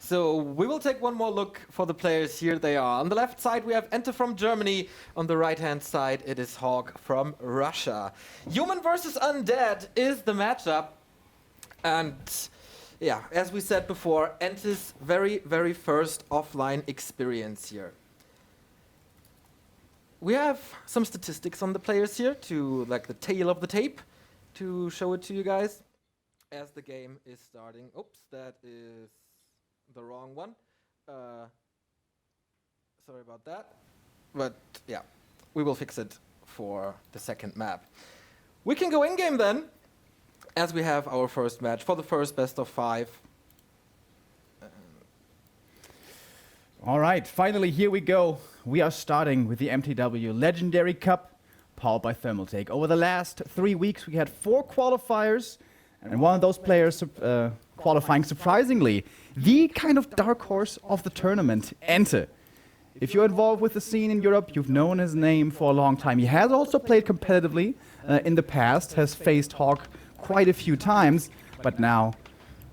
So we will take one more look for the players. Here they are. On the left side, we have mTw from Germany. On the right-hand side, it is HawK from Russia. Human versus Undead is the matchup. And yeah, as we said before, mTw's very, very first offline experience here. We have some statistics on the players here to like the tail of the tape to show it to you guys as the game is starting. Oops, that is the wrong one. Sorry about that. But yeah, we will fix it for the second map. We can go in-game then, as we have our first match for the first best of 5. All right, finally, here we go. We are starting with the mTw Legendary Cup, powered by Thermaltake. Over the last 3 weeks, we had 4 qualifiers, and one of those players qualifying surprisingly, the kind of dark horse of the tournament, mTw. If you're involved with the scene in Europe, you've known his name for a long time. He has also played competitively in the past, has faced HawK quite a few times, but now,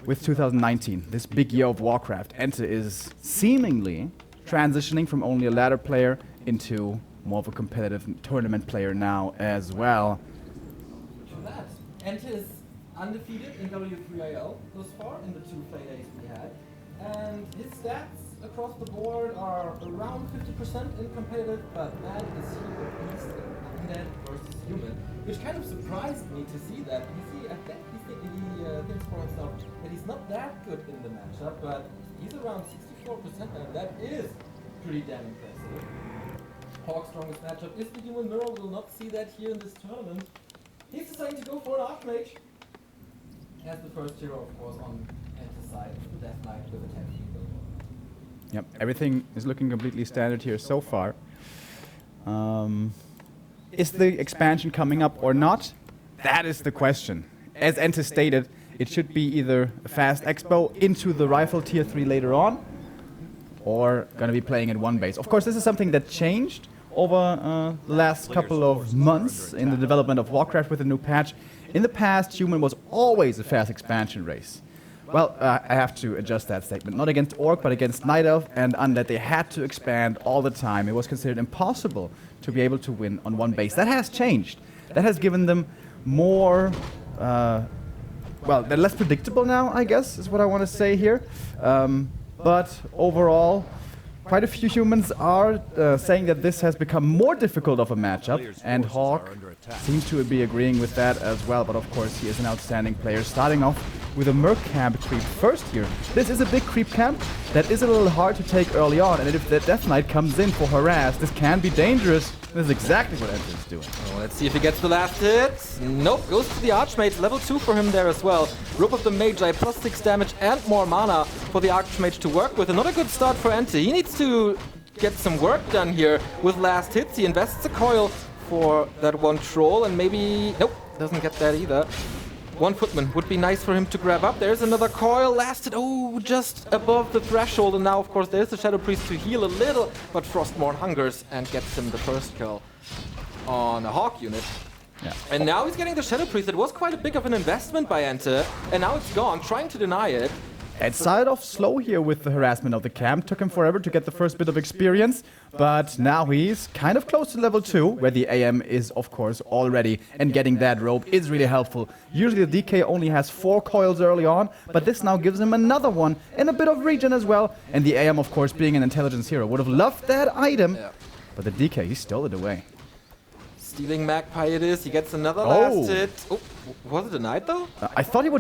with 2019, this big year of Warcraft, mTw is seemingly transitioning from only a ladder player into more of a competitive tournament player now as well. mTw is undefeated in W3IL thus far in the 2 play days we had, and his stats across the board are around 50% in competitive, but that is here at least undead versus human, which kind of surprised me to see that. He thinks for himself that he's not that good in the matchup, but he's around 64% and that is pretty damn impressive. HawK's strongest matchup is the human mirror. We'll not see that here in this tournament. He's deciding to go for an Archmage. As the first hero, of course, on mTw's side, the Death Knight with a 10 build. Yep, everything is looking completely standard here so far. Is the expansion coming up or not? That is the question. As mTw stated, it should be either a fast expo into the rifle tier 3 later on, or gonna be playing at one base. Of course, this is something that changed over the last couple of months in the development of Warcraft with the new patch. In the past, human was always a fast expansion race. Well, I have to adjust that statement. Not against Orc, but against Night Elf and Undead. They had to expand all the time. It was considered impossible to be able to win on one base. That has changed. That has given them more, well, they're less predictable now, I guess, is what I want to say here. But overall, quite a few humans are saying that this has become more difficult of a matchup, and HawK seems to be agreeing with that as well. But of course, he is an outstanding player, starting off with a Merc camp creep first here. This is a big creep camp that is a little hard to take early on, and if the Death Knight comes in for harass, this can be dangerous. This is exactly what mTw is doing. Oh, let's see if he gets the last hit. Nope, goes to the Archmage. Level 2 for him there as well. Rope of the Magi, plus 6 damage and more mana for the Archmage to work with. Another good start for mTw. He needs to get some work done here with last hits. He invests a coil for that one troll and maybe... Nope, doesn't get that either. One footman would be nice for him to grab up. There's another coil, lasted, just above the threshold. And now, of course, there's the Shadow Priest to heal a little, but Frostmourne hungers and gets him the first kill on a HawK unit. Yeah. And now he's getting the Shadow Priest. It was quite a big of an investment by mTw, and now it's gone, trying to deny it. It started off slow here with the harassment of the camp. Took him forever to get the first bit of experience, but now he's kind of close to level 2, where the AM is, of course, already, and getting that rope is really helpful. Usually the DK only has 4 coils early on, but this now gives him another one, and a bit of regen as well. And the AM, of course, being an intelligence hero, would have loved that item, but the DK, he stole it away. Stealing Magpie it is, he gets another last hit. Oh, was it a Knight though? I thought he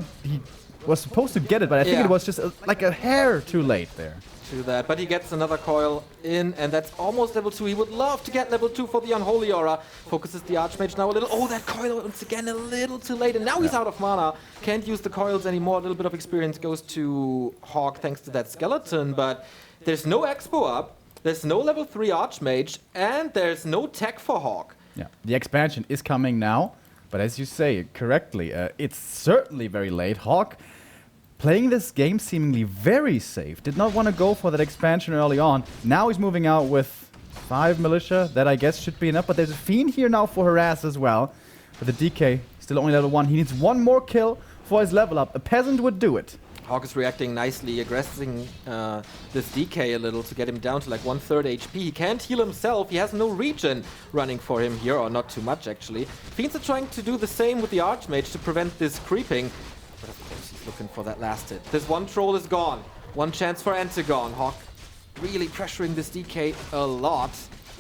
was supposed to get it, but I think it was just like a hair too late there. To that, but he gets another coil in, and that's almost level 2. He would love to get level 2 for the Unholy Aura. Focuses the Archmage now a little. Oh, that coil once again a little too late, and now he's out of mana. Can't use the coils anymore. A little bit of experience goes to HawK thanks to that skeleton, but there's no expo up, there's no level 3 Archmage, and there's no tech for HawK. Yeah, the expansion is coming now, but as you say correctly, it's certainly very late. HawK playing this game seemingly very safe. Did not want to go for that expansion early on. Now he's moving out with 5 militia. That I guess should be enough. But there's a Fiend here now for harass as well. But the DK still only level 1. He needs one more kill for his level up. A peasant would do it. HawK is reacting nicely, aggressing this DK a little to get him down to like 1/3 HP. He can't heal himself, he has no regen running for him here, or not too much actually. Fiends are trying to do the same with the Archmage to prevent this creeping, but of course he's looking for that last hit. This one troll is gone, one chance for EnTe gone. HawK really pressuring this DK a lot.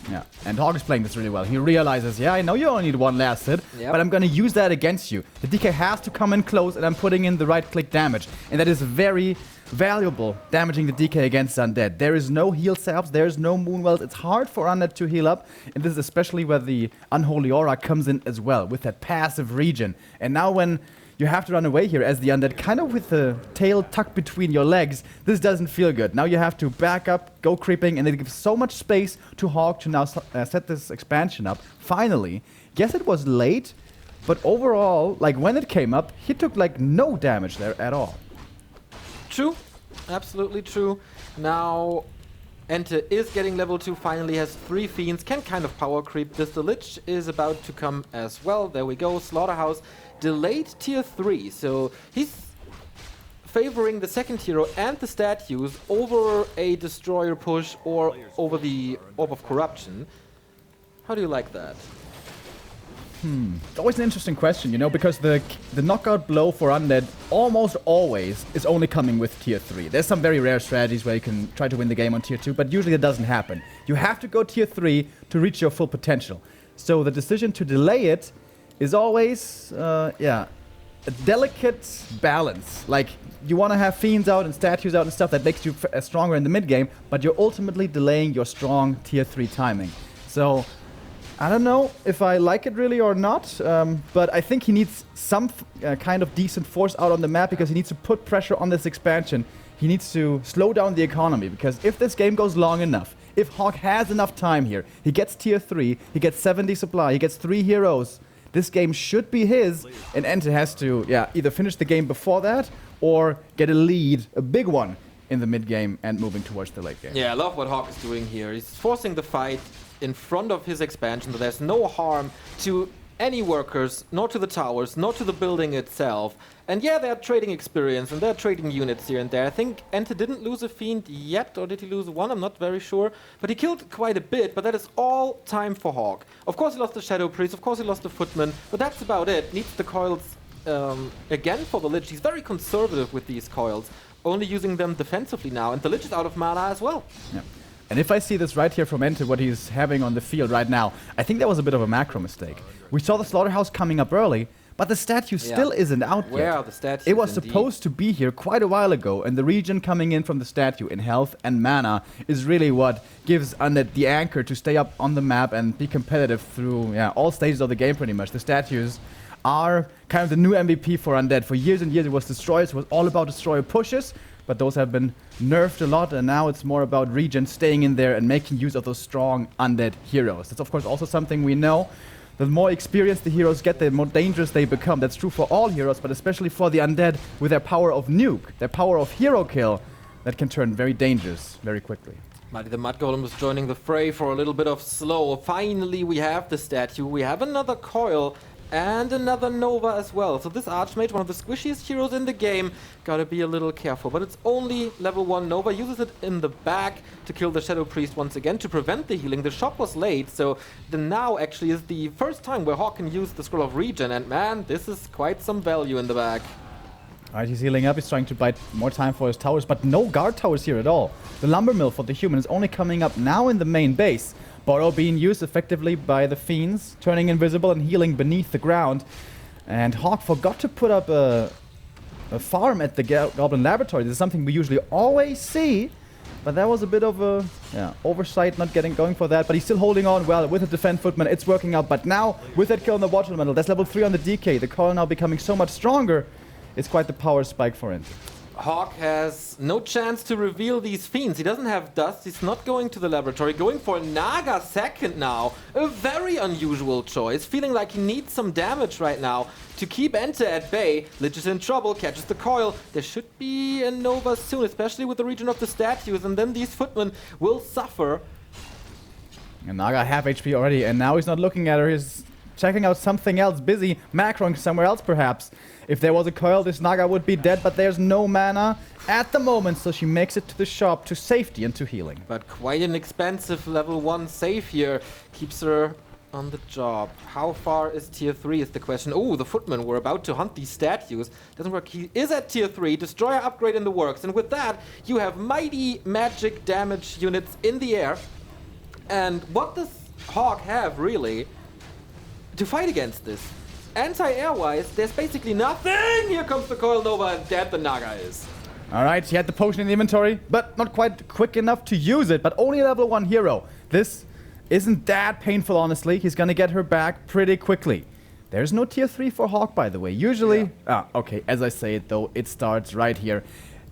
Yeah, and HawK is playing this really well. He realizes, yeah, I know you only need one last hit, Yep. but I'm gonna use that against you. The DK has to come in close, and I'm putting in the right-click damage. And that is very valuable, damaging the DK against Undead. There is no heal salves, there is no Moonwells. It's hard for Undead to heal up, and this is especially where the Unholy Aura comes in as well, with that passive regen. And now when you have to run away here as the Undead, kind of with the tail tucked between your legs, this doesn't feel good. Now you have to back up, go creeping, and it gives so much space to HawK to now set this expansion up. Finally, yes, it was late, but overall, like when it came up, he took like no damage there at all. True, absolutely true. Now EnTe is getting level 2, finally has 3 Fiends, can kind of power creep this. The Lich is about to come as well. There we go, Slaughterhouse delayed tier 3, so he's favoring the second hero and the statues over a destroyer push or over the Orb of Corruption. How do you like that? It's always an interesting question, you know, because the knockout blow for Undead almost always is only coming with tier 3. There's some very rare strategies where you can try to win the game on tier 2, but usually it doesn't happen. You have to go tier 3 to reach your full potential. So the decision to delay it is always, a delicate balance. Like, you want to have Fiends out and Statues out and stuff that makes you stronger in the mid-game, but you're ultimately delaying your strong tier 3 timing. So I don't know if I like it really or not, but I think he needs some kind of decent force out on the map because he needs to put pressure on this expansion. He needs to slow down the economy, because if this game goes long enough, if HawK has enough time here, he gets tier 3, he gets 70 supply, he gets 3 heroes, this game should be his, and EnTe has to either finish the game before that or get a lead, a big one, in the mid-game and moving towards the late game. Yeah, I love what HawK is doing here. He's forcing the fight in front of his expansion, so there's no harm to any workers, nor to the towers, nor to the building itself. And yeah, they're trading experience and they're trading units here and there. I think EnTe didn't lose a Fiend yet, or did he lose one? I'm not very sure. But he killed quite a bit, but that is all time for HawK. Of course he lost the Shadow Priest, of course he lost the Footman, but that's about it. Needs the coils again for the Lich. He's very conservative with these coils, only using them defensively now, and the Lich is out of mana as well. Yeah. And if I see this right here from EnTe, what he's having on the field right now, I think that was a bit of a macro mistake. We saw the Slaughterhouse coming up early, but the statue still isn't out yet. Where are the statues? It was supposed to be here quite a while ago, and the regen coming in from the statue in health and mana is really what gives Undead the anchor to stay up on the map and be competitive through all stages of the game pretty much. The statues are kind of the new MVP for Undead. For years and years it was Destroyers, it was all about Destroyer pushes, but those have been nerfed a lot, and now it's more about regen staying in there and making use of those strong Undead heroes. That's of course also something we know. The more experience the heroes get, the more dangerous they become. That's true for all heroes, but especially for the Undead with their power of nuke, their power of hero kill, that can turn very dangerous very quickly. Mighty the Mud Golem was joining the fray for a little bit of slow. Finally we have the statue, we have another coil, and another Nova as well. So this Archmage, one of the squishiest heroes in the game, gotta be a little careful. But it's only level 1 Nova, uses it in the back to kill the Shadow Priest once again to prevent the healing. The shot was late, so the now actually is the first time where HawK can use the Scroll of Regen, and man, this is quite some value in the back. Alright, he's healing up, he's trying to buy more time for his towers, but no guard towers here at all. The Lumber Mill for the human is only coming up now in the main base. Borrow being used effectively by the Fiends, turning invisible and healing beneath the ground. And HawK forgot to put up a farm at the Goblin Laboratory. This is something we usually always see, but that was a bit of a oversight, not getting going for that. But he's still holding on well with the Defend Footman. It's working out, but now with that kill on the Water Elemental, that's level 3 on the DK. The coil now becoming so much stronger. It's quite the power spike for him. HawK has no chance to reveal these Fiends. He doesn't have dust. He's not going to the laboratory. Going for Naga second now. A very unusual choice. Feeling like he needs some damage right now to keep EnTe at bay. Lich is in trouble. Catches the coil. There should be a Nova soon, especially with the region of the statues. And then these footmen will suffer. And Naga half HP already. And now he's not looking at her. He's checking out something else, busy macroing somewhere else perhaps. If there was a coil, this Naga would be dead, but there's no mana at the moment, so she makes it to the shop, to safety and to healing. But quite an expensive level 1 save here. Keeps her on the job. How far is tier 3 is the question. Oh, the footman were about to hunt these statues. Doesn't work. He is at tier 3. Destroyer upgrade in the works. And with that, you have mighty magic damage units in the air. And what does HawK have, really, to fight against this? Anti-air-wise, there's basically nothing! Here comes the Coil Nova, and dead the Naga is. Alright, he had the potion in the inventory, but not quite quick enough to use it, but only a level 1 hero. This isn't that painful, honestly. He's gonna get her back pretty quickly. There's no tier 3 for HawK, by the way. Usually... Yeah. Okay, as I say it, though, it starts right here.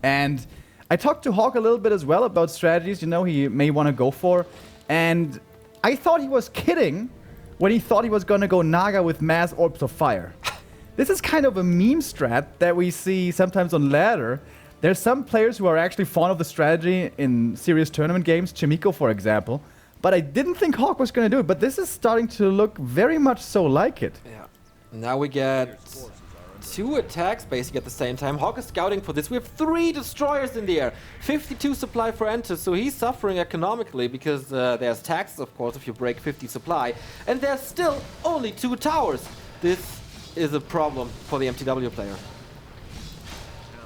And I talked to HawK a little bit as well about strategies, you know, he may want to go for. And I thought he was kidding when he thought he was gonna go Naga with mass orbs of fire. This is kind of a meme strat that we see sometimes on ladder. There's some players who are actually fond of the strategy in serious tournament games, Chimiko for example. But I didn't think HawK was going to do it, but this is starting to look very much so like it. Yeah. Now we get 2 attacks basically at the same time. HawK is scouting for this. We have 3 destroyers in the air. 52 supply for mTw, so he's suffering economically because there's tax, of course, if you break 50 supply. And there's still only 2 towers. This is a problem for the mTw player.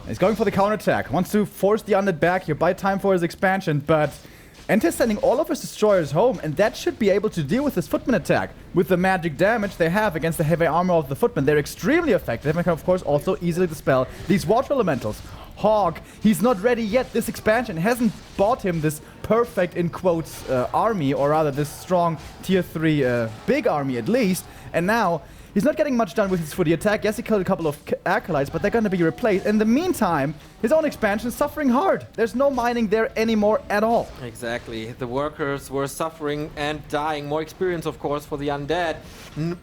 He's going for the counterattack. Wants to force the undead back here, buy time for his expansion, but EnTe is sending all of his destroyers home, and that should be able to deal with this footman attack. With the magic damage they have against the heavy armor of the footman, they're extremely effective and can of course also easily dispel these water elementals. HawK, he's not ready yet. This expansion hasn't bought him this perfect, in quotes, army, or rather this strong tier 3 big army at least, and now he's not getting much done with his footy attack. Yes, he killed a couple of acolytes, but they're going to be replaced. In the meantime, his own expansion is suffering hard. There's no mining there anymore at all. Exactly. The workers were suffering and dying. More experience, of course, for the undead.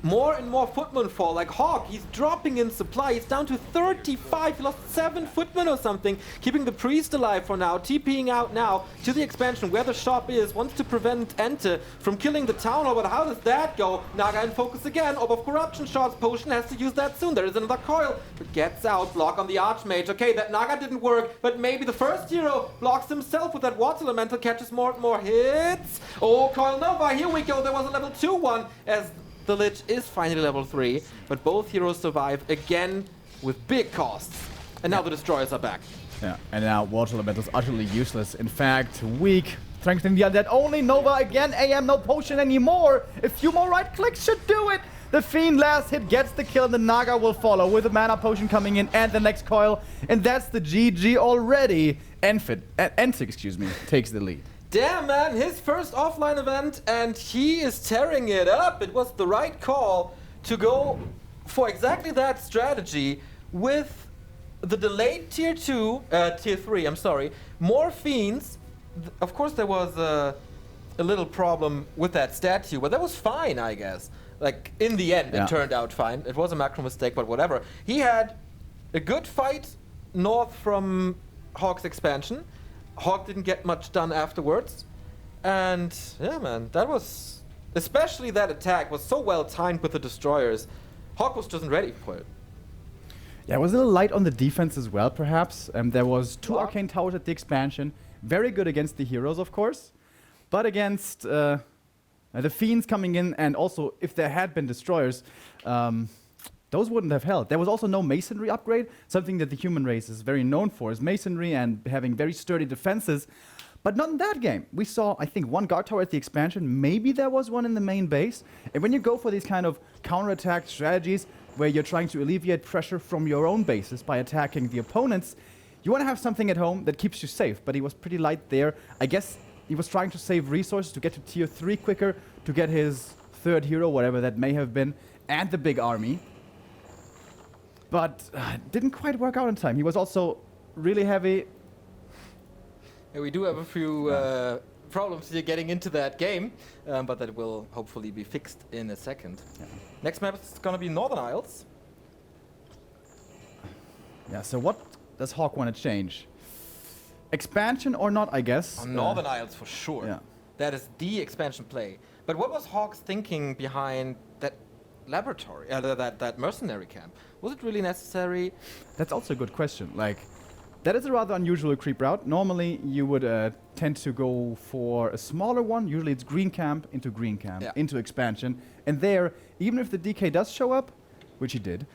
More and more footmen fall. Like HawK, he's dropping in supply. He's down to 35. He lost 7 footmen or something. Keeping the priest alive for now. TPing out now to the expansion where the shop is. Wants to prevent EnTe from killing the town hall. But how does that go? Naga in focus again. Orb of Corruption shots. Potion has to use that soon. There is another coil. But gets out. Block on the Archmage. Okay, that Naga didn't work, but maybe the first hero blocks himself with that water elemental, catches more and more hits. Oh, Coil Nova, here we go. There was a level 2 one as the Lich is finally level 3, but both heroes survive again with big costs. And now the destroyers are back. Yeah, and now water elemental is utterly useless. In fact, weak. Strengthening the undead. Only Nova again. AM, no potion anymore. A few more right clicks should do it. The Fiend last hit gets the kill, and the Naga will follow with a mana potion coming in and the next coil. And that's the GG already. EnTe, excuse me, takes the lead. Damn, man, his first offline event, and he is tearing it up. It was the right call to go for exactly that strategy with the delayed tier 3, I'm sorry. More Fiends. Of course, there was a little problem with that statue, but that was fine, I guess. Like, in the end, yeah. It turned out fine. It was a macro mistake, but whatever. He had a good fight north from HawK's expansion. HawK didn't get much done afterwards. And, yeah, man, that was... Especially that attack was so well timed with the destroyers. HawK was just ready for it. Yeah, it was a little light on the defense as well, perhaps. There was 2 arcane towers at the expansion. Very good against the heroes, of course. But against... the Fiends coming in, and also if there had been destroyers, those wouldn't have held. There was also no masonry upgrade, something that the human race is very known for, is masonry and having very sturdy defenses. But not in that game. We saw, I think, 1 guard tower at the expansion. Maybe there was 1 in the main base. And when you go for these kind of counterattack strategies, where you're trying to alleviate pressure from your own bases by attacking the opponents, you want to have something at home that keeps you safe. But he was pretty light there. I guess he was trying to save resources to get to tier 3 quicker, to get his 3rd hero, whatever that may have been, and the big army. But didn't quite work out in time. He was also really heavy. Yeah, we do have a few problems here getting into that game, but that will hopefully be fixed in a second. Yeah. Next map is going to be Northern Isles. Yeah, so what does HawK want to change? Expansion or not, I guess. On Northern Isles for sure. Yeah. That is the expansion play. But what was HawK's thinking behind that laboratory, that mercenary camp? Was it really necessary? That's also a good question. Like, that is a rather unusual creep route. Normally, you would tend to go for a smaller one. Usually it's green camp, into expansion. And there, even if the DK does show up, which he did,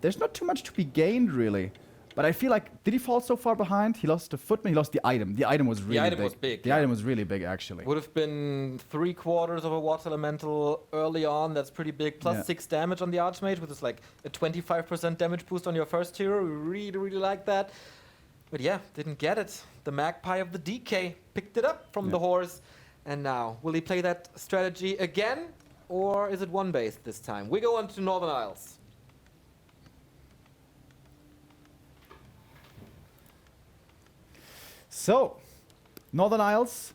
there's not too much to be gained, really. But I feel like, did he fall so far behind? He lost the footman, he lost the item. The item was really big. The item was big. The item was really big, actually. Would have been 3/4 of a water elemental early on. That's pretty big. Plus 6 damage on the Archmage, which is like a 25% damage boost on your first hero. We really, really like that. But yeah, didn't get it. The Magpie of the DK picked it up from the horse. And now, will he play that strategy again? Or is it one-based this time? We go on to Northern Isles. So, Northern Isles,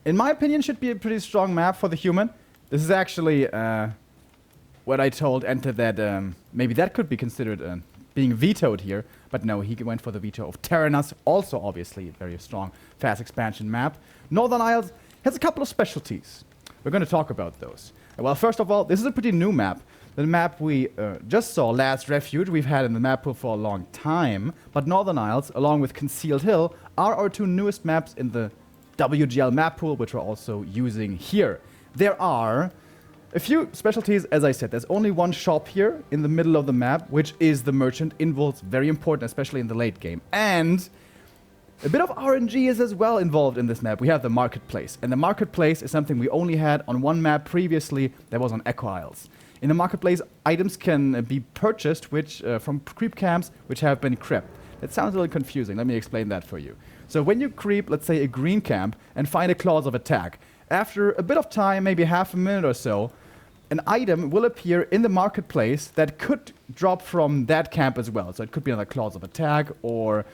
in my opinion, should be a pretty strong map for the human. This is actually what I told EnTe that maybe that could be considered being vetoed here. But no, he went for the veto of Terranas, also obviously a very strong, fast expansion map. Northern Isles has a couple of specialties. We're going to talk about those. Well, first of all, this is a pretty new map. The map we just saw, Last Refuge, we've had in the map pool for a long time. But Northern Isles, along with Concealed Hill, are our two newest maps in the WGL map pool, which we're also using here. There are a few specialties, as I said. There's only one shop here in the middle of the map, which is the Merchant Involves, very important, especially in the late game. And a bit of RNG is as well involved in this map. We have the Marketplace. And the Marketplace is something we only had on one map previously, that was on Echo Isles. In the Marketplace, items can be purchased from creep camps which have been crept. That sounds a little confusing. Let me explain that for you. So when you creep, let's say, a green camp and find a clause of attack, after a bit of time, maybe half a minute or so, an item will appear in the Marketplace that could drop from that camp as well. So it could be another clause of attack or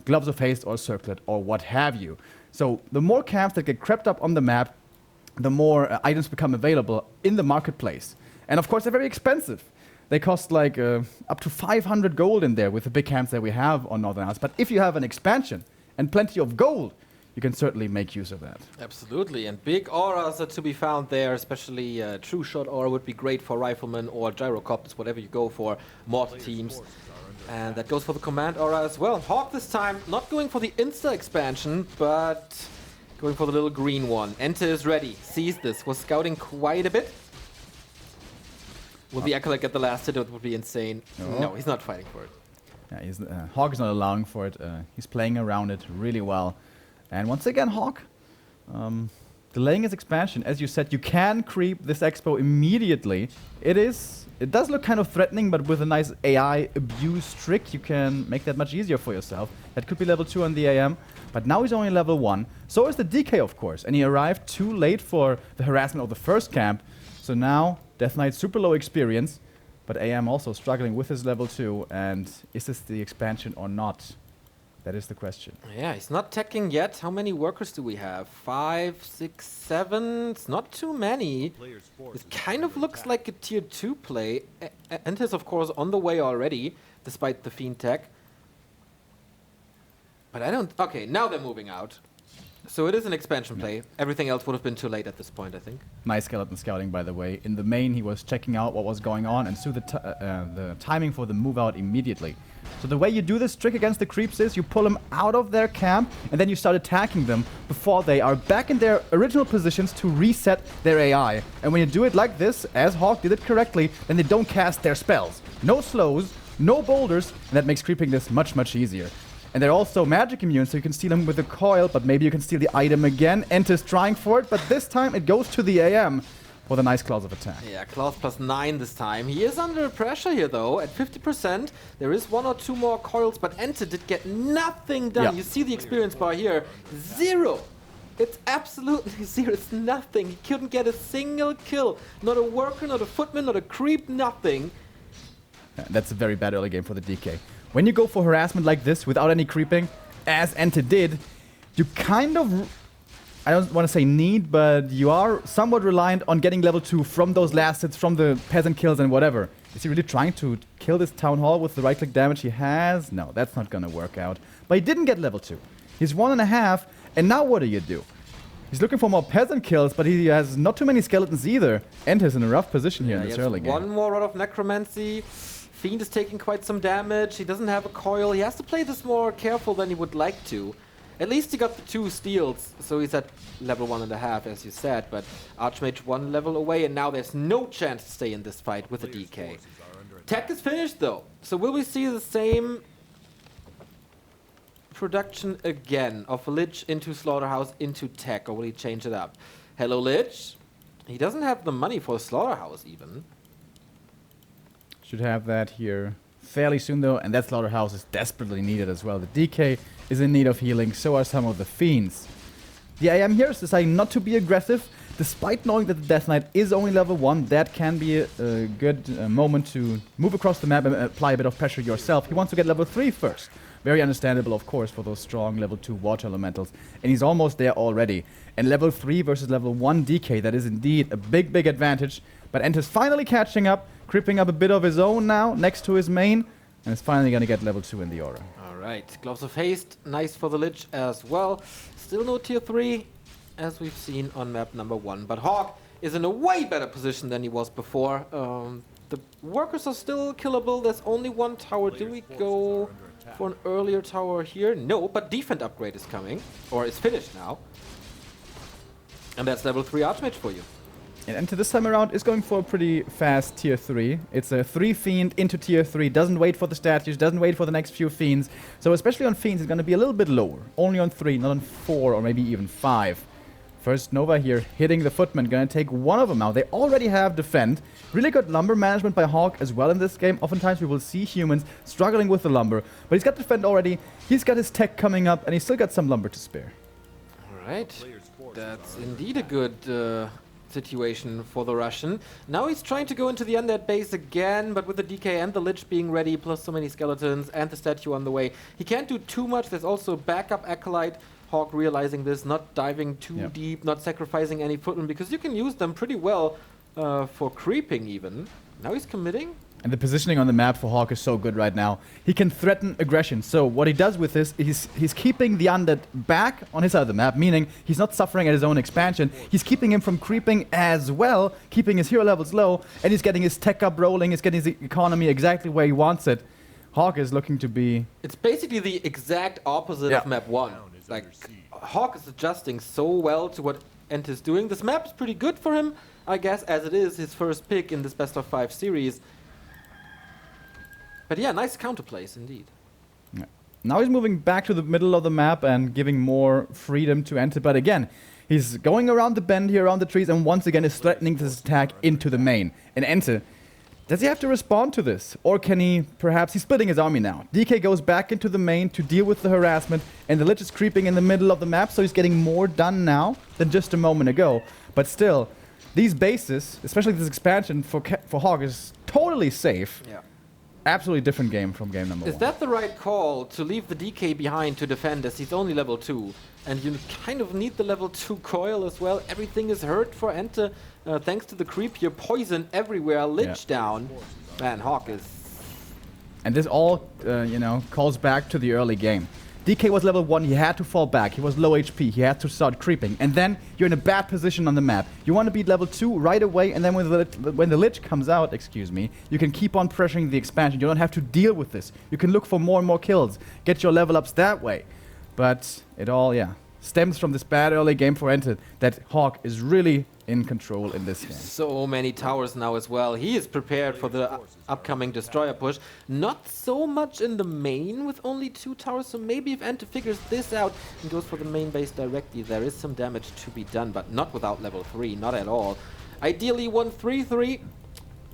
gloves of haste or circlet or what have you. So the more camps that get crept up on the map, the more items become available in the Marketplace. And of course, they're very expensive. They cost like up to 500 gold in there with the big camps that we have on Northern Isles. But if you have an expansion and plenty of gold, you can certainly make use of that. Absolutely, and big auras are to be found there, especially True Shot aura would be great for Riflemen or Gyrocopters, whatever you go for, mortar teams. And that goes for the Command aura as well. HawK this time, not going for the Insta expansion, but going for the little green one. EnTe is ready, sees this, was scouting quite a bit. Will the Acolyte get the last hit? It would be insane. No, he's not fighting for it. Yeah, HawK is not allowing for it. He's playing around it really well. And once again, HawK, delaying his expansion. As you said, you can creep this expo immediately. It does look kind of threatening, but with a nice AI abuse trick, you can make that much easier for yourself. That could be level 2 on the AM, but now he's only level 1. So is the DK, of course, and he arrived too late for the harassment of the first camp. So now, Death Knight super low experience, but AM also struggling with his level 2, and is this the expansion or not? That is the question. Yeah, he's not teching yet. How many workers do we have? 5, 6, 7? It's not too many. It kind of looks like a tier 2 play. EnTe is, of course, on the way already, despite the Fiend tech. But I don't... Okay, now they're moving out. So it is an expansion play. Everything else would have been too late at this point, I think. Nice skeleton scouting, by the way. In the main, he was checking out what was going on and saw the timing for the move out immediately. So the way you do this trick against the creeps is you pull them out of their camp and then you start attacking them before they are back in their original positions to reset their AI. And when you do it like this, as HawK did it correctly, then they don't cast their spells. No slows, no boulders, and that makes creeping this much, much easier. And they're also magic immune, so you can steal them with a coil, but maybe you can steal the item again. EnTe's trying for it, but this time it goes to the AM for the nice clause of attack. Yeah, clause plus 9 this time. He is under pressure here, though, at 50%. There is 1 or 2 more coils, but EnTe did get nothing done. Yeah. You see the experience bar here. 0. It's absolutely 0. It's nothing. He couldn't get a single kill. Not a worker, not a footman, not a creep, nothing. Yeah, that's a very bad early game for the DK. When you go for harassment like this without any creeping, as EnTe did, you kind of, I don't want to say need, but you are somewhat reliant on getting level 2 from those last hits, from the peasant kills and whatever. Is he really trying to kill this Town Hall with the right-click damage he has? No, that's not going to work out. But he didn't get level 2. He's 1.5, and now what do? He's looking for more peasant kills, but he has not too many skeletons either. EnTe's in a rough position here in this early game. One more rod of necromancy. Fiend is taking quite some damage. He doesn't have a coil. He has to play this more careful than he would like to. At least he got the 2 steals, so he's at level 1.5, as you said. But Archmage 1 level away, and now there's no chance to stay in this fight with a DK. Tech is finished, though. So will we see the same production again of Lich into Slaughterhouse into Tech, or will he change it up? Hello, Lich. He doesn't have the money for a Slaughterhouse, even. Should have that here fairly soon, though, and that Slaughterhouse is desperately needed as well. The DK is in need of healing, so are some of the Fiends. The AM here is deciding not to be aggressive, despite knowing that the Death Knight is only level 1. That can be a good moment to move across the map and apply a bit of pressure yourself. He wants to get level 3 first. Very understandable, of course, for those strong level 2 water elementals. And he's almost there already. And level 3 versus level 1 DK, that is indeed a big, big advantage. But EnTe's finally catching up, creeping up a bit of his own now, next to his main. And is finally going to get level 2 in the aura. Alright, Gloves of Haste, nice for the Lich as well. Still no tier 3, as we've seen on map number 1. But HawK is in a way better position than he was before. The workers are still killable. There's only 1 tower. Do we go for an earlier tower here? No, but defense upgrade is coming, or is finished now. And that's level 3 Archmage for you. And EnTe this time around is going for a pretty fast tier 3. It's a 3 Fiend into tier 3. Doesn't wait for the statues, doesn't wait for the next few Fiends. So especially on Fiends, it's going to be a little bit lower. Only on 3, not on 4 or maybe even 5. First Nova here hitting the footman. Going to take one of them out. They already have defend. Really good lumber management by HawK as well in this game. Oftentimes we will see humans struggling with the lumber. But he's got defend already. He's got his tech coming up. And he's still got some lumber to spare. Alright. That's indeed a good situation for the Russian. Now he's trying to go into the undead base again, but with the DK and the Lich being ready, plus so many skeletons and the statue on the way, he can't do too much. There's also a backup Acolyte. HawK realizing this, not diving too deep, not sacrificing any footmen, because you can use them pretty well for creeping even. Now he's committing. And the positioning on the map for HawK is so good right now. He can threaten aggression. So what he does with this is he's keeping the undead back on his side of the map, meaning he's not suffering at his own expansion. He's keeping him from creeping as well, keeping his hero levels low, and he's getting his tech up rolling, he's getting his economy exactly where he wants it. HawK is looking to be... It's basically the exact opposite of map 1. Like, HawK is adjusting so well to what EnTe is doing. This map is pretty good for him, I guess, as it is his first pick in this best of 5 series. But yeah, nice counterplays indeed. Yeah. Now he's moving back to the middle of the map and giving more freedom to EnTe. But again, he's going around the bend here, around the trees, and once again is threatening this attack into the main. And EnTe, does he have to respond to this? Or can he, perhaps, he's splitting his army now. DK goes back into the main to deal with the harassment, and the Lich is creeping in the middle of the map, so he's getting more done now than just a moment ago. But still, these bases, especially this expansion for HawK, is totally safe. Yeah. Absolutely different game from game number 1. Is that the right call, to leave the DK behind to defend, as he's only level 2? And you kind of need the level 2 coil as well. Everything is hurt for EnTe, thanks to the creep here. Poison everywhere, Lich down. Man, HawK is... And this all, calls back to the early game. DK was level 1, he had to fall back. He was low HP, he had to start creeping. And then you're in a bad position on the map. You want to beat level 2 right away, and then when the Lich comes out, you can keep on pressuring the expansion. You don't have to deal with this. You can look for more and more kills, get your level ups that way. But it all, stems from this bad early game for EnTe, that HawK is really in control in this game. So many towers now as well. He is prepared for the upcoming destroyer push. Not so much in the main with only 2 towers, so maybe if EnTe figures this out and goes for the main base directly, there is some damage to be done, but not without level 3, not at all. Ideally 1-3-3.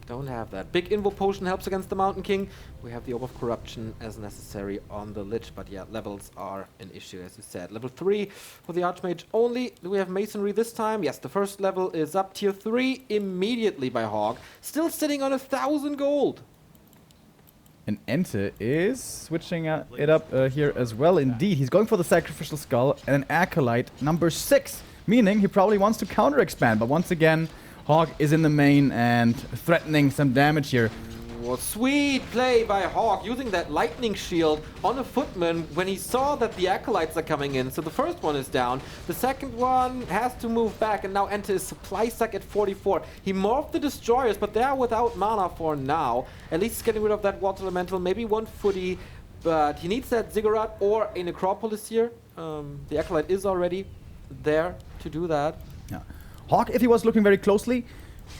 Don't have that. Big Invo Potion helps against the Mountain King. We have the Orb of Corruption as necessary on the Lich, but yeah, levels are an issue, as you said. Level 3 for the Archmage only. Do we have Masonry this time? Yes, the first level is up. Tier 3 immediately by HawK. Still sitting on 1,000 gold. And EnTe is switching it up here as well. Indeed, he's going for the Sacrificial Skull and an Acolyte number 6, meaning he probably wants to counter-expand, but once again, HawK is in the main and threatening some damage here. was sweet play by Hawk, using that lightning shield on a footman when he saw that the acolytes are coming in. So the first one is down, the second one has to move back, and now EnTe is supply stuck at 44. He morphed the destroyers, but they're without mana for now. At least he's getting rid of that water elemental, maybe one footy, but he needs that ziggurat or a necropolis here. The acolyte is already there to do that. Yeah. Hawk, if he was looking very closely,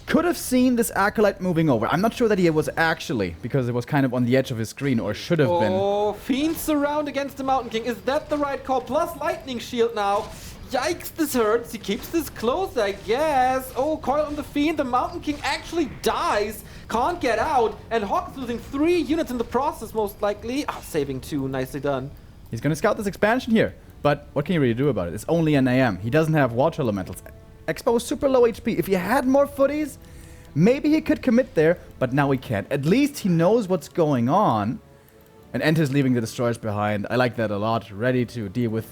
could have seen this acolyte moving over. I'm not sure that he was actually, because it was kind of on the edge of his screen, or should have been. Oh, Fiends surround against the Mountain King. Is that the right call? Plus lightning shield now. Yikes, this hurts. He keeps this close, I guess. Oh, coil on the Fiend. The Mountain King actually dies. Can't get out. And Hawk is losing 3 units in the process, most likely. Ah, saving 2. Nicely done. He's going to scout this expansion here. But what can you really do about it? It's only an AM. He doesn't have water elementals. Expo is super low HP. If he had more footies, maybe he could commit there, but now he can't. At least he knows what's going on. And EnTe is leaving the destroyers behind. I like that a lot. Ready to deal with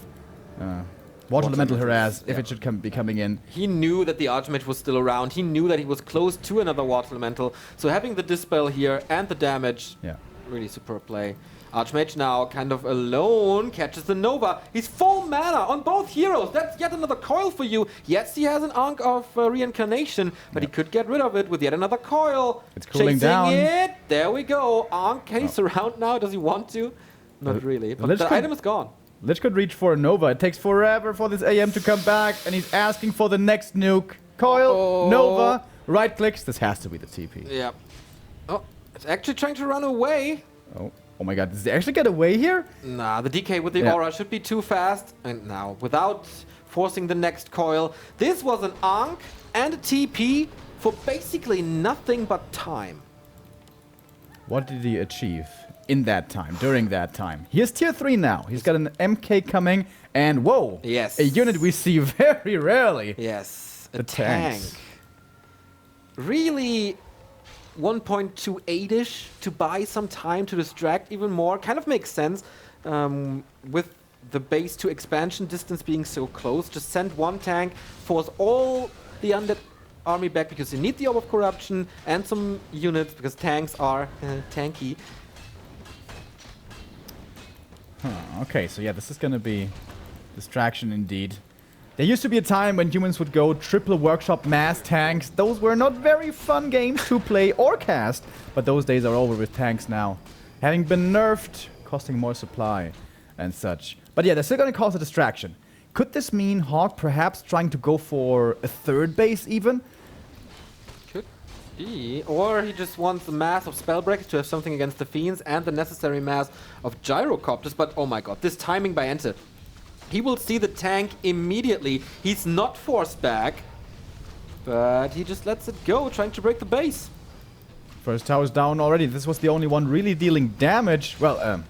water elemental harass if it should be coming in. He knew that the Archmage was still around. He knew that he was close to another water elemental. So having the dispel here and the damage, really superb play. Archmage now kind of alone, catches the Nova. He's full mana on both heroes. That's yet another coil for you. Yes, he has an Ankh of reincarnation, but he could get rid of it with yet another coil. It's cooling down. It. There we go. Ankh, can he surround now? Does he want to? Not really, but the item is gone. Lich could reach for a Nova. It takes forever for this AM to come back, and he's asking for the next nuke. Coil, Nova, right clicks. This has to be the TP. Yeah. Oh, it's actually trying to run away. Oh my god, does he actually get away here? Nah, the DK with the aura should be too fast. And now, without forcing the next coil, this was an Ankh and a TP for basically nothing but time. What did he achieve in that time, during that time? He is tier 3 now. He's got an MK coming, and whoa! Yes. A unit we see very rarely. Yes, a tank. Really 1.28-ish to buy some time to distract even more. Kind of makes sense with the base to expansion distance being so close. Just send one tank, force all the undead army back because you need the Orb of Corruption and some units because tanks are tanky. Okay, so yeah, this is gonna be distraction indeed. There used to be a time when humans would go triple workshop mass tanks. Those were not very fun games to play or cast, but those days are over with tanks now. Having been nerfed, costing more supply and such. But yeah, they're still going to cause a distraction. Could this mean Hawk perhaps trying to go for a third base even? Could be. Or he just wants the mass of Spellbreakers to have something against the Fiends and the necessary mass of Gyrocopters. But oh my god, this timing by EnTe. He will see the tank immediately. He's not forced back, but he just lets it go, trying to break the base. First tower's down already. This was the only one really dealing damage. Well,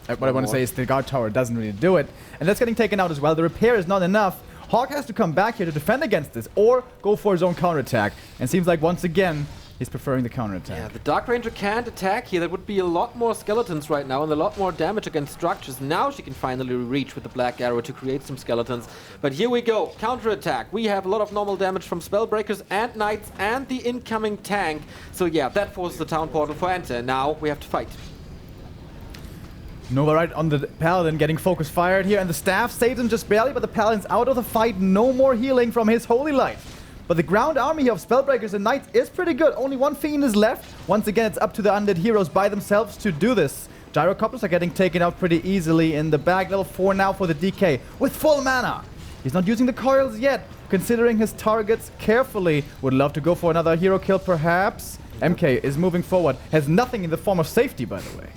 what I want to say is the guard tower doesn't really do it. And that's getting taken out as well. The repair is not enough. Hawk has to come back here to defend against this or go for his own counterattack. And seems like once again, he's preferring the counterattack. Yeah, the Dark Ranger can't attack here. There would be a lot more skeletons right now and a lot more damage against structures. Now she can finally reach with the Black Arrow to create some skeletons. But here we go, counterattack. We have a lot of normal damage from Spellbreakers and Knights and the incoming tank. So yeah, that forces the town portal for EnTe. Now we have to fight. Nova right on the Paladin, getting focus fired here, and the staff saves him just barely, but the Paladin's out of the fight. No more healing from his Holy Light. But the ground army of Spellbreakers and Knights is pretty good. Only one Fiend is left. Once again, it's up to the undead heroes by themselves to do this. Gyrocopters are getting taken out pretty easily in the bag. Level 4 now for the DK with full mana. He's not using the coils yet, considering his targets carefully. Would love to go for another hero kill, perhaps. MK is moving forward. Has nothing in the form of safety, by the way.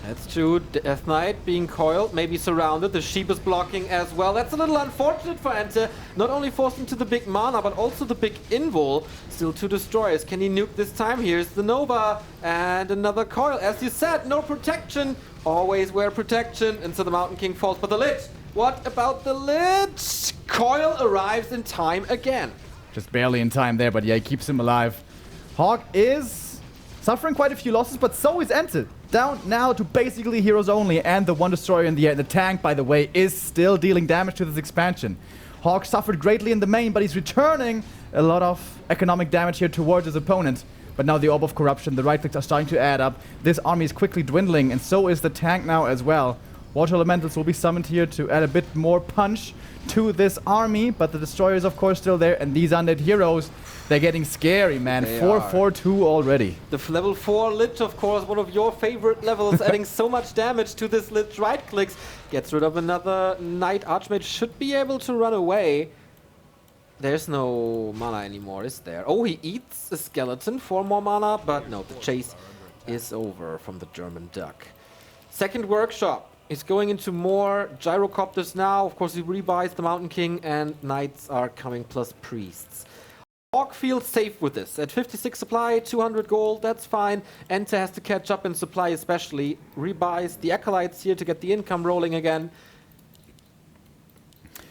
That's true. Death Knight being coiled, maybe surrounded. The sheep is blocking as well. That's a little unfortunate for EnTe. Not only forced into the big mana, but also the big invul. Still 2 destroyers. Can he nuke this time? Here's the Nova and another coil. As you said, no protection. Always wear protection. And so the Mountain King falls. But the Lich. What about the Lich? Coil arrives in time again. Just barely in time there, but yeah, he keeps him alive. Hawk is suffering quite a few losses, but so is EnTe. Down now to basically heroes only, and the one destroyer in the air. The tank, by the way, is still dealing damage to this expansion. Hawk suffered greatly in the main, but he's returning a lot of economic damage here towards his opponent. But now the Orb of Corruption, the right clicks are starting to add up. This army is quickly dwindling, and so is the tank now as well. Water Elementals will be summoned here to add a bit more punch to this army, but the Destroyer is of course still there, and these undead heroes, they're getting scary, man. 4-4-2 already. The level 4 Lich, of course, one of your favorite levels, adding so much damage to this Lich. Right clicks, gets rid of another Knight. Archmage should be able to run away. There's no mana anymore, is there? Oh, he eats a skeleton for more mana, but no, the chase is over from the German duck. Second workshop. He's going into more gyrocopters now. Of course, he rebuys the Mountain King, and Knights are coming plus priests. HawK feels safe with this. At 56 supply, 200 gold, that's fine. EnTe has to catch up in supply especially. Rebuys the Acolytes here to get the income rolling again.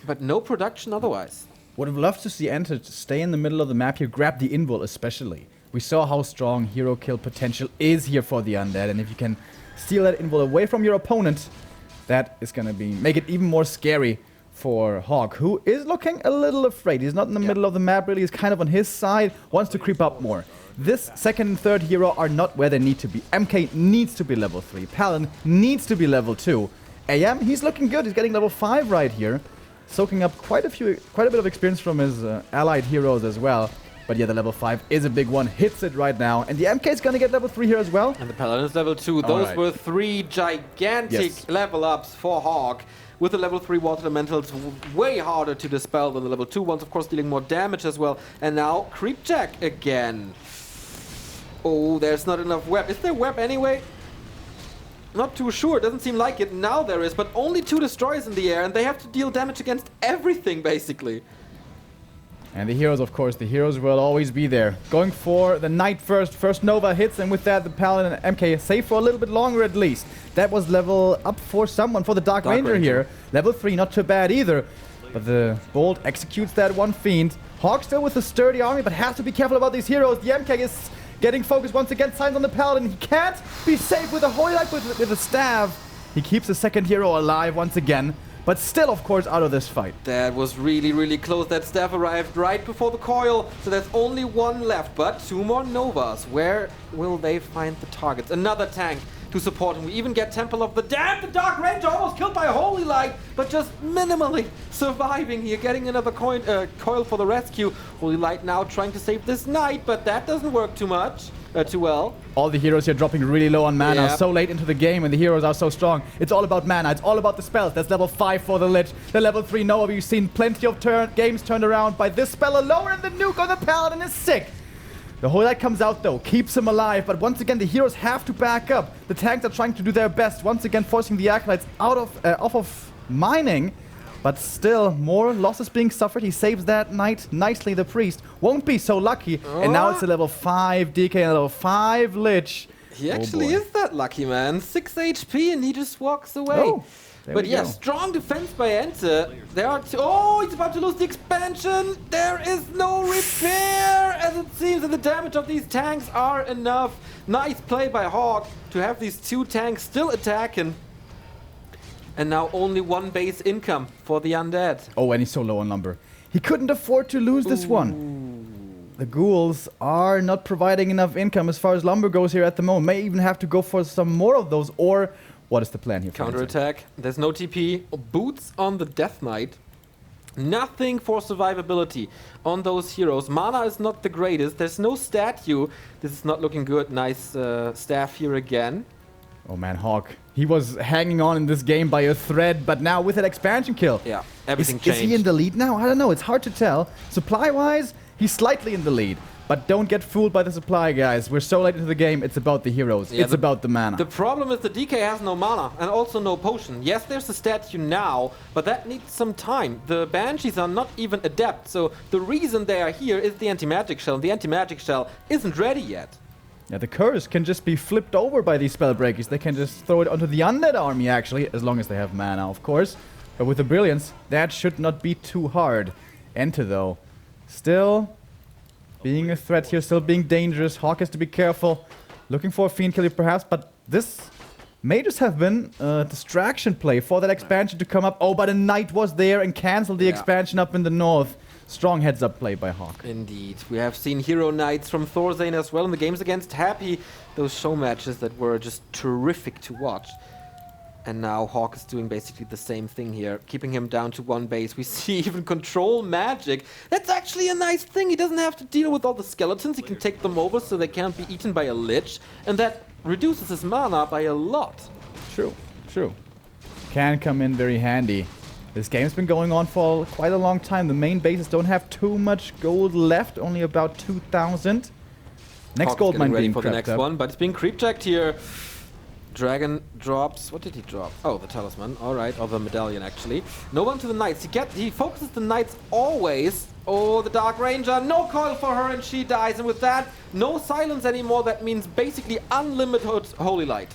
But no production otherwise. Would have loved to see EnTe stay in the middle of the map here, grab the invul especially. We saw how strong hero kill potential is here for the undead, and if you can steal that invul away from your opponent, that is going to make it even more scary for HawK, who is looking a little afraid. He's not in the middle of the map really, he's kind of on his side, wants to creep up more. This second and third hero are not where they need to be. MK needs to be level 3, Paladin needs to be level 2. AM, he's looking good, he's getting level 5 right here, soaking up quite a bit of experience from his allied heroes as well. But yeah, the level 5 is a big one, hits it right now. And the MK is going to get level 3 here as well. And the Paladin is level 2. Those were 3 gigantic level ups for HawK. With the level 3 Water Elementals, way harder to dispel than the level 2 ones, of course dealing more damage as well. And now Creepjack again. Oh, there's not enough web. Is there web anyway? Not too sure, doesn't seem like it. Now there is, but only 2 destroyers in the air, and they have to deal damage against everything basically. And the heroes, of course, the heroes will always be there. Going for the Knight first. First Nova hits, and with that, the Paladin and MK safe for a little bit longer at least. That was level up for someone, for the Dark Ranger here. Level 3, not too bad either. But the Bolt executes that one Fiend. HawK still with a sturdy army, but has to be careful about these heroes. The MK is getting focused once again, signs on the Paladin. He can't be safe with a Holy Light with a staff. He keeps the second hero alive once again. But still, of course, out of this fight. That was really, really close. That staff arrived right before the coil, so there's only 1 left. But 2 more Novas. Where will they find the targets? Another tank to support him. We even get Temple of the Damned. The Dark Ranger almost killed by a Holy Light, but just minimally surviving here, getting another coil for the rescue. Holy Light now trying to save this Knight, but that doesn't work too well. All the heroes here dropping really low on mana, so late into the game, and the heroes are so strong. It's all about mana, it's all about the spells. That's level 5 for the Lich. The level 3 Nova, we've seen plenty of games turned around by this spell alone, and the nuke on the Paladin is sick. The Holy Light comes out though, keeps him alive, but once again the heroes have to back up. The tanks are trying to do their best, once again forcing the Acolytes off of mining. But still, more losses being suffered. He saves that Knight nicely. The Priest won't be so lucky. And now it's a level 5 DK and a level 5 Lich. He actually is that lucky, man. 6 HP and he just walks away. Oh, but yeah, strong defense by EnTe. There are oh, he's about to lose the expansion. There is no repair, as it seems that the damage of these tanks are enough. Nice play by HawK to have these 2 tanks still attacking. And now only 1 base income for the undead. Oh, and he's so low on lumber. He couldn't afford to lose this one. The ghouls are not providing enough income as far as lumber goes here at the moment. May even have to go for some more of those. Or what is the plan here? Counterattack. There's no TP. Boots on the Death Knight. Nothing for survivability on those heroes. Mana is not the greatest. There's no statue. This is not looking good. Nice staff here again. Oh man, HawK. He was hanging on in this game by a thread, but now with an expansion kill. Yeah, everything changed. Is he in the lead now? I don't know. It's hard to tell. Supply-wise, he's slightly in the lead. But don't get fooled by the supply, guys. We're so late into the game, it's about the heroes. Yeah, it's about the mana. The problem is the DK has no mana and also no potion. Yes, there's a statue now, but that needs some time. The Banshees are not even adept, so the reason they are here is the anti-magic shell. And the anti-magic shell isn't ready yet. Yeah, the curse can just be flipped over by these spell breakers. They can just throw it onto the undead army, actually, as long as they have mana, of course. But with the brilliance, that should not be too hard. EnTe, though, still being a threat here, still being dangerous. HawK has to be careful. Looking for a fiend kill, perhaps, but this may just have been a distraction play for that expansion to come up. Oh, but a Knight was there and canceled the expansion up in the north. strong heads-up play by HawK. Indeed. We have seen Hero Knights from Thorzane as well in the games against Happy. Those show matches that were just terrific to watch. And now HawK is doing basically the same thing here, keeping him down to 1 base. We see even control magic. That's actually a nice thing. He doesn't have to deal with all the skeletons. He can take them over so they can't be eaten by a lich. And that reduces his mana by a lot. True. Can come in very handy. This game's been going on for quite a long time. The main bases don't have too much gold left, only about 2,000. Next HawK's gold mine ready being for the prepped next up. one, but it's being creep checked here. Dragon drops. What did he drop? Oh, the talisman. All right, or the medallion actually. No one to the knights. He focuses the knights always. Oh, the Dark Ranger. No coil for her, and she dies. And with that, no silence anymore. That means basically unlimited holy light.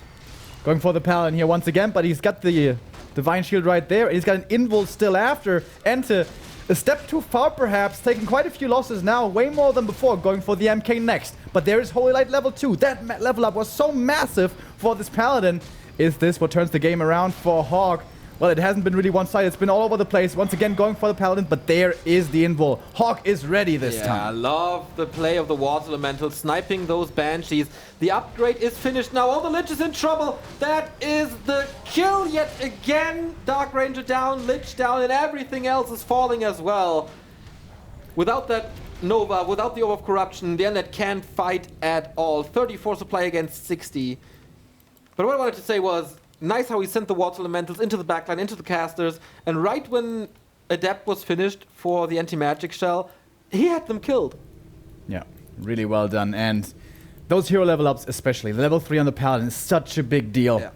Going for the Paladin here once again, but he's got the Divine Shield right there. And he's got an invul still after EnTe. A step too far perhaps, taking quite a few losses now, way more than before, going for the MK next. But there is Holy Light level 2. That level up was so massive for this Paladin. Is this what turns the game around for HawK? Well, it hasn't been really one-sided. It's been all over the place. Once again, going for the Paladin, but there is the invul. HawK is ready this time. Yeah, I love the play of the Water Elemental, sniping those Banshees. The upgrade is finished now. Oh, the Lich is in trouble. That is the kill yet again. Dark Ranger down, Lich down, and everything else is falling as well. Without that Nova, without the Orb of Corruption, the Undead can't fight at all. 34 supply against 60. But what I wanted to say was, nice how he sent the Water Elementals into the backline, into the casters, and right when Adept was finished for the anti-magic shell, he had them killed. Yeah, really well done. And those hero level ups especially, the level 3 on the Paladin is such a big deal. Yeah.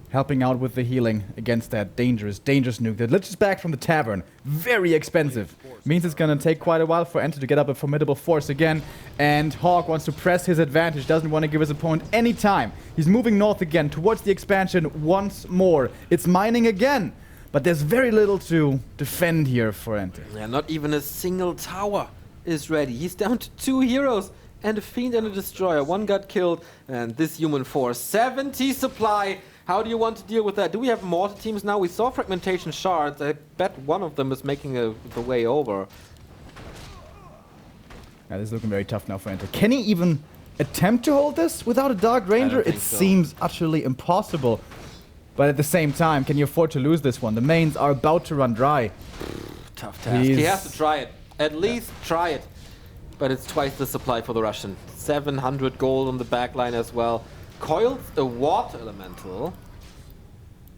Helping out with the healing against that dangerous nuke. The Lich is back from the tavern. Very expensive. Means it's gonna take quite a while for EnTe to get up a formidable force again. And HawK wants to press his advantage, doesn't want to give his opponent any time. He's moving north again, towards the expansion once more. It's mining again. But there's very little to defend here for EnTe. Yeah, not even a single tower is ready. He's down to 2 heroes and a Fiend and a Destroyer. 1 got killed, and this human force, 70 supply. How do you want to deal with that? Do we have mortar teams now? We saw fragmentation shards. I bet one of them is making the way over. Yeah, this is looking very tough now for EnTe. Can he even attempt to hold this without a Dark Ranger? I don't think It so. seems utterly impossible. But at the same time, can you afford to lose this one? The mains are about to run dry. Tough task. He has to try it. At least try it. But it's twice the supply for the Russian. 700 gold on the backline as well. Coils a Water Elemental.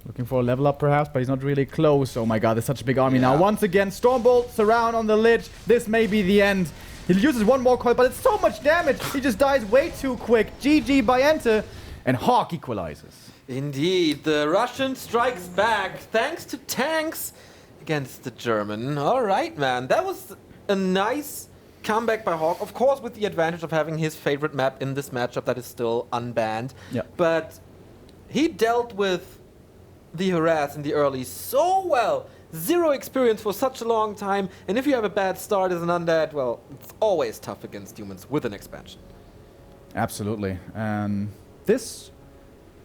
Looking for a level up perhaps, but he's not really close. Oh my god, there's such a big army now. Yeah. Once again, Stormbolt surround on the Lich. This may be the end. He uses one more coil, but it's so much damage. He just dies way too quick. GG by EnTe. And HawK equalizes. Indeed, the Russian strikes back thanks to tanks against the German. All right, man. That was a nice comeback by HawK. Of course, with the advantage of having his favorite map in this matchup that is still unbanned. Yeah. But he dealt with the harass in the early so well. 0 experience for such a long time. And if you have a bad start as an undead, well, it's always tough against humans with an expansion. Absolutely.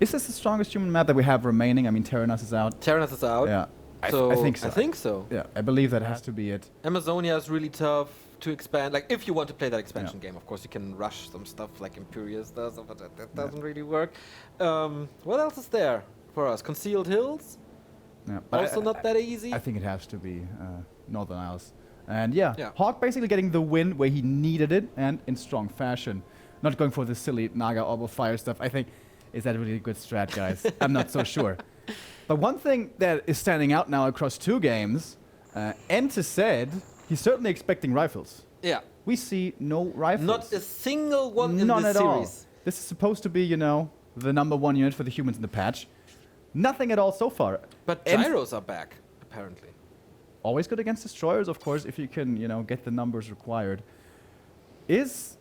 Is this the strongest human map that we have remaining? I mean, Terranos is out. Terranos is out. Yeah. I think so. I think so. Yeah, I believe that has to be it. Amazonia is really tough to expand. Like, if you want to play that expansion game, of course, you can rush some stuff like Imperius does, but that doesn't really work. What else is there for us? Concealed Hills? Yeah, Also not that easy. I think it has to be Northern Isles. And yeah, Yeah. HawK basically getting the win where he needed it and in strong fashion. Not going for the silly Naga Orb of Fire stuff. I think, is that really a good strat, guys? I'm not so sure. But one thing that is standing out now across 2 games, EnTe said he's certainly expecting rifles. Yeah. We see no rifles. Not a single one in None this at all. series. This is supposed to be, you know, the #1 unit for the humans in the patch. Nothing at all so far. But And gyros are back, apparently. always good against destroyers, of course, if you can, you know, get the numbers required. Is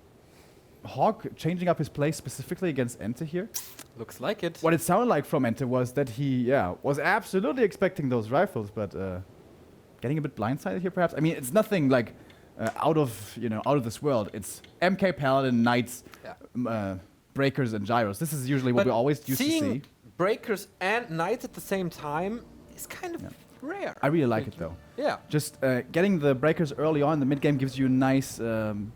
HawK changing up his play specifically against EnTe here? Looks like it. What it sounded like from EnTe was that he, was absolutely expecting those rifles, but getting a bit blindsided here, perhaps. I mean, it's nothing like out of this world. It's MK Paladin, Knights, Breakers, and Gyros. This is usually what we always used to see. Breakers and Knights at the same time is kind of rare. I really like it though. Yeah. Just getting the breakers early on in the mid game gives you a nice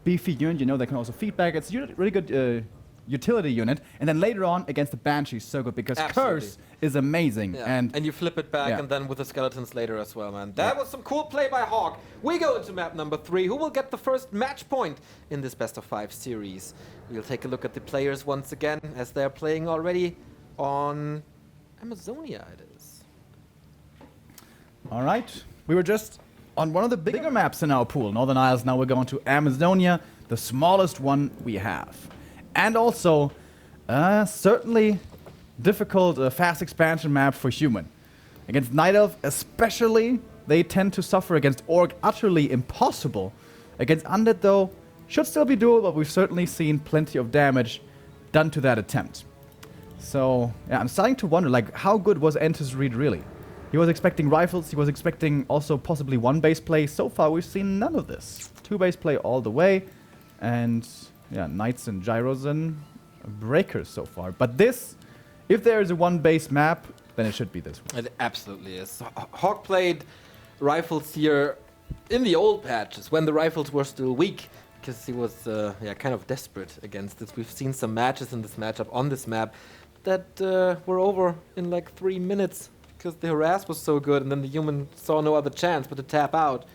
beefy unit. You know, they can also feedback. It's a really good utility unit. And then later on against the Banshee is so good because Absolutely. Curse is amazing. Yeah. And you flip it back Yeah. and then with the skeletons later as well, man. That was some cool play by Hawk. We go into map number 3. Who will get the first match point in this best of 5 series? We'll take a look at the players once again as they're playing already on Amazonia, it is. all right, we were just on one of the bigger maps in our pool, Northern Isles. Now we're going to Amazonia, the smallest one we have. And also, certainly difficult fast expansion map for human. Against Night Elf especially, they tend to suffer. Against Orc, utterly impossible. Against Undead though, should still be doable, but we've certainly seen plenty of damage done to that attempt. So, yeah, I'm starting to wonder, like, how good was EnTe's read really? He was expecting rifles, he was expecting also possibly one base play. So far, we've seen none of this. 2 base play all the way, and yeah, Knights and Gyros and Breakers so far. But this, if there is a 1 base map, then it should be this one. It absolutely is. Hawk played rifles here in the old patches when the rifles were still weak because he was kind of desperate against this. We've seen some matches in this matchup on this map that were over in like 3 minutes because the harass was so good and then the human saw no other chance but to tap out.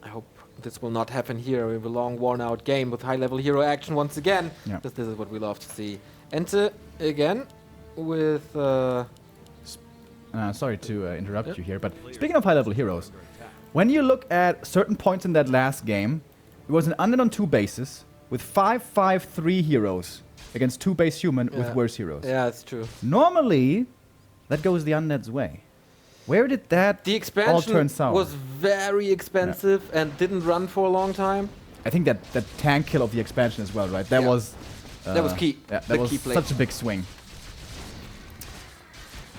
I hope this will not happen here. We have a long worn out game with high level hero action once again. Yeah. This is what we love to see. EnTe again with Sorry to interrupt you here, but speaking of high-level heroes, when you look at certain points in that last game, it was an Undead on 2 bases with 5-5-3 heroes against 2 base human with worse heroes. Yeah, it's true. Normally, that goes the Undead's way. Where did that The all expansion turn sour? was very expensive and didn't run for a long time. I think that tank kill of the expansion as well, right? That Yeah. was... That was key. Yeah, The that was key play. such a big swing.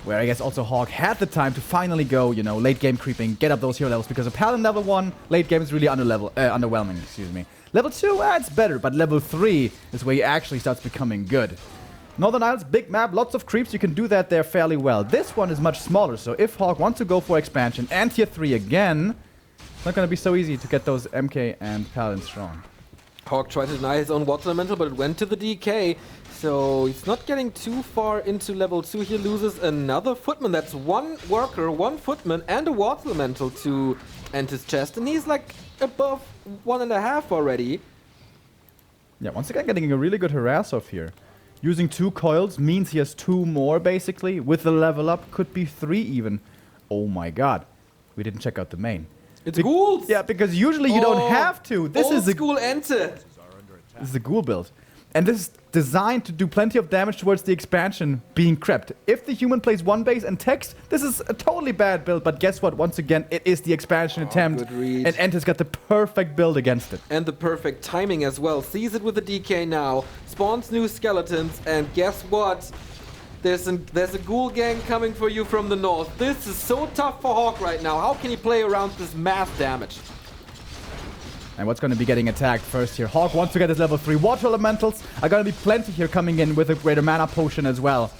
Where I guess also Hawk had the time to finally go, you know, late game creeping, get up those hero levels, because a Paladin level 1, late game is really underwhelming, excuse me. Level 2, it's better, but level 3 is where he actually starts becoming good. Northern Isles, big map, lots of creeps, you can do that there fairly well. This one is much smaller, so if Hawk wants to go for expansion and tier 3 again, it's not going to be so easy to get those MK and Paladin strong. Hawk tried to deny his own water elemental, but it went to the DK. So he's not getting too far into level 2. He loses another footman. That's 1 worker, 1 footman, and a water elemental to EnTe's chest. And he's like above 1.5 already. Yeah, once again getting a really good harass off here. Using 2 coils means he has 2 more basically. With the level up, could be 3 even. Oh my god. We didn't check out the main. It's ghouls! Yeah, because usually you don't have to. This old is a school EnTe. This is a ghoul build. And this is designed to do plenty of damage towards the expansion being crept. If the human plays 1 base and text, this is a totally bad build, but guess what? Once again, it is the expansion attempt. Good read. And EnTe's got the perfect build against it. And the perfect timing as well. Sees it with the DK now. Spawns new skeletons. And guess what? There's a ghoul gang coming for you from the north. This is so tough for Hawk right now. How can he play around this mass damage? And what's going to be getting attacked first here? Hawk wants to get his level 3. Water elementals are going to be plenty here coming in with a greater mana potion as well.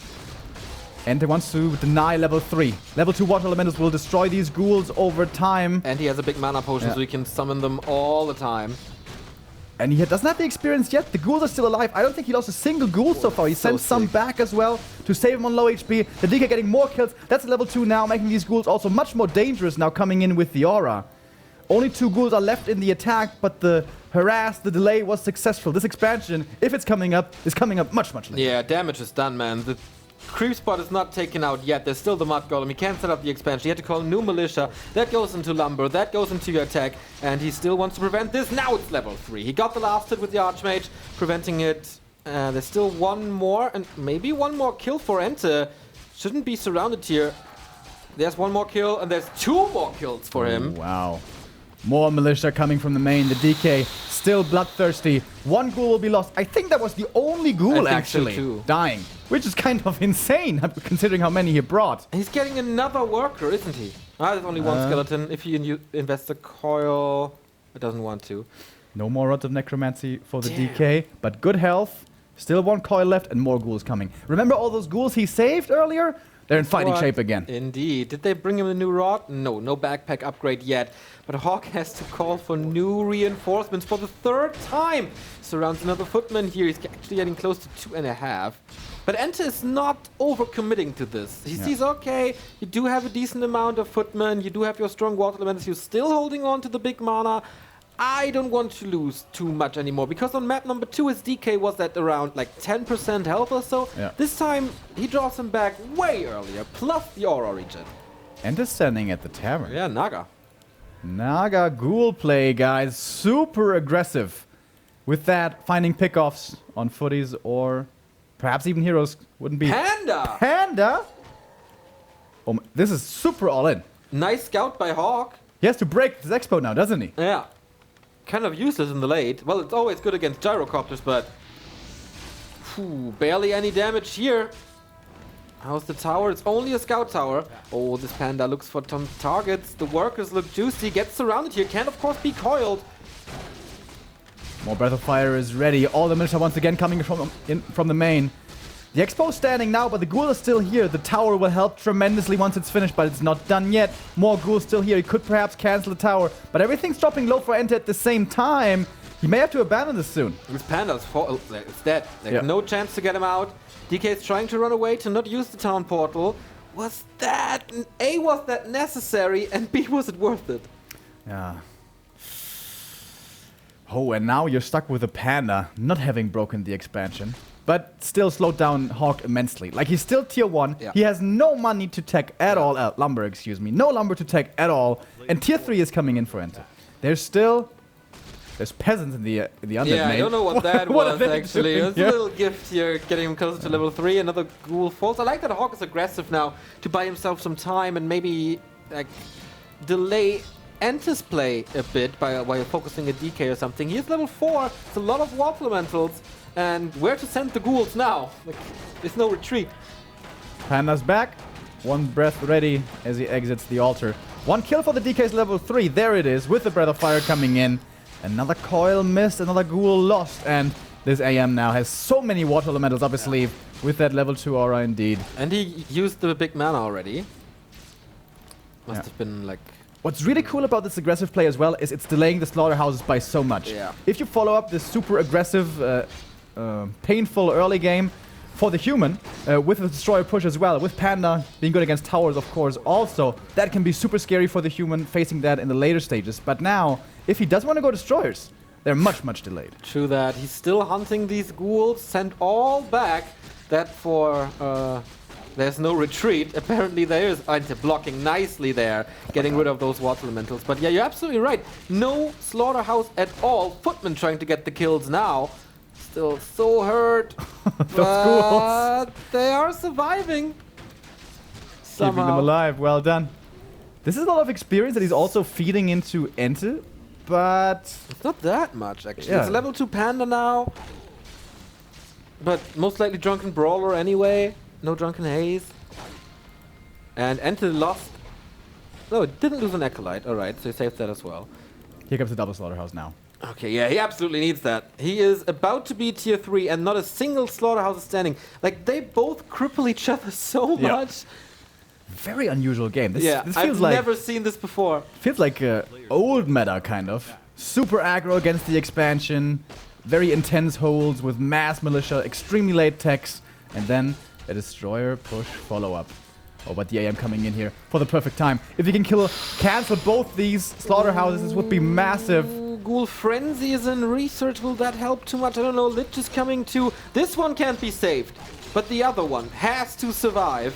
EnTe wants to deny level 3. Level 2 water elementals will destroy these ghouls over time. And he has a big mana potion, so he can summon them all the time. And he doesn't have the experience yet. The ghouls are still alive. I don't think he lost a single ghoul so far. He sent some back as well to save him on low HP. The DK getting more kills. That's level 2 now, making these ghouls also much more dangerous now coming in with the aura. Only 2 ghouls are left in the attack, but the harass, the delay was successful. This expansion, if it's coming up, is coming up much, much later. Yeah, damage is done, man. The creep spot is not taken out yet. There's still the mud golem. He can't set up the expansion. He had to call new militia. That goes into lumber. That goes into your attack. And he still wants to prevent this. Now it's level 3. He got the last hit with the Archmage, preventing it. There's still 1 more, and maybe 1 more kill for EnTe. Shouldn't be surrounded here. There's 1 more kill, and there's 2 more kills for him. Wow. More militia coming from the main. The DK still bloodthirsty. 1 ghoul will be lost. I think that was the only ghoul actually dying, which is kind of insane considering how many he brought. He's getting another worker, isn't he? There's only 1 skeleton. If you invest a coil, it doesn't want to. No more Rod of Necromancy for the DK, but good health. Still 1 coil left and more ghouls coming. Remember all those ghouls he saved earlier? They're in fighting What? shape again. Indeed. Did they bring him a new rod? No, no backpack upgrade yet. But HawK has to call for new reinforcements for the third time. Surrounds another footman here. He's actually getting close to 2.5. But EnTe is not overcommitting to this. He sees, okay, you do have a decent amount of footmen, you do have your strong water elementals, you're still holding on to the big mana. I don't want to lose too much anymore, because on map number 2 his DK was at around like 10% health or so. Yeah. This time he draws him back way earlier, plus the aura regen. EnTe standing at the tavern. Yeah, Naga. Naga ghoul play, guys. Super aggressive. With that, finding pickoffs on footies or perhaps even heroes wouldn't be... Panda! Panda? Oh, this is super all in. Nice scout by HawK. He has to break his expo now, doesn't he? Yeah. Kind of useless in the late. Well, it's always good against gyrocopters, but... barely any damage here. How's the tower? It's only a scout tower. Oh, this Panda looks for some targets. The workers look juicy. Gets surrounded here. Can, of course, be coiled. More Breath of Fire is ready. All the militia once again coming from the main. The expo standing now, but the ghoul is still here. The tower will help tremendously once it's finished, but it's not done yet. More ghouls still here. He could perhaps cancel the tower, but everything's dropping low for EnTe at the same time. He may have to abandon this soon. This Panda's it's dead. Like, no chance to get him out. DK is trying to run away to not use the town portal. Was that... A, was that necessary? And B, was it worth it? Yeah. Oh, and now you're stuck with a Panda, not having broken the expansion, but still slowed down HawK immensely. Like, he's still tier 1. Yeah. He has no money to tech at all. Lumber, excuse me. No lumber to tech at all. And tier 3 is coming in for EnTe. There's peasants in the undead Yeah, main. I don't know what that What are was, they actually. doing It's a here? little gift here, getting him closer to level 3. Another ghoul falls. I like that HawK is aggressive now to buy himself some time and maybe like delay EnTe's play a bit while focusing a DK or something. He is level 4. It's a lot of water elementals. And where to send the ghouls now? Like, there's no retreat. Panda's back. One breath ready as he exits the altar. One kill for the DK's level 3. There it is, with the Breath of Fire coming in. Another coil missed, another ghoul lost. And this AM now has so many water elementals up his sleeve with that level 2 aura indeed. And he used the big mana already. Must have been like... What's really cool about this aggressive play as well is it's delaying the slaughterhouses by so much. Yeah. If you follow up this super aggressive, painful early game for the human, with the destroyer push as well, with Panda being good against towers, of course, also, that can be super scary for the human facing that in the later stages. But now, if he does want to go destroyers, they're much, much delayed. True that. He's still hunting these ghouls, sent all back. That for... there's no retreat. Apparently there is EnTe blocking nicely there, getting rid of those water elementals. But yeah, you're absolutely right. No slaughterhouse at all. Footman trying to get the kills now. Still so hurt. But they are surviving. Keeping them alive. Well done. This is a lot of experience that he's also feeding into EnTe, but... It's not that much, actually. Yeah. It's a level 2 Panda now. But most likely Drunken Brawler anyway. No Drunken Haze. And EnTe lost... No, it didn't lose an Acolyte. Alright, so he saved that as well. Here comes the double slaughterhouse now. Okay, yeah, he absolutely needs that. He is about to be tier 3 and not a single slaughterhouse is standing. Like, they both cripple each other so much. Very unusual game. This This feels I've like... never seen this before. Feels like old meta, kind of. Super aggro against the expansion. Very intense holds with mass militia, extremely late techs. And then a destroyer push follow-up. Oh, but the AM coming in here for the perfect time. If he can cancel both these slaughterhouses, this would be massive. Ghoul Frenzy is in research. Will that help too much? I don't know. Lich is coming too. This one can't be saved. But the other one has to survive.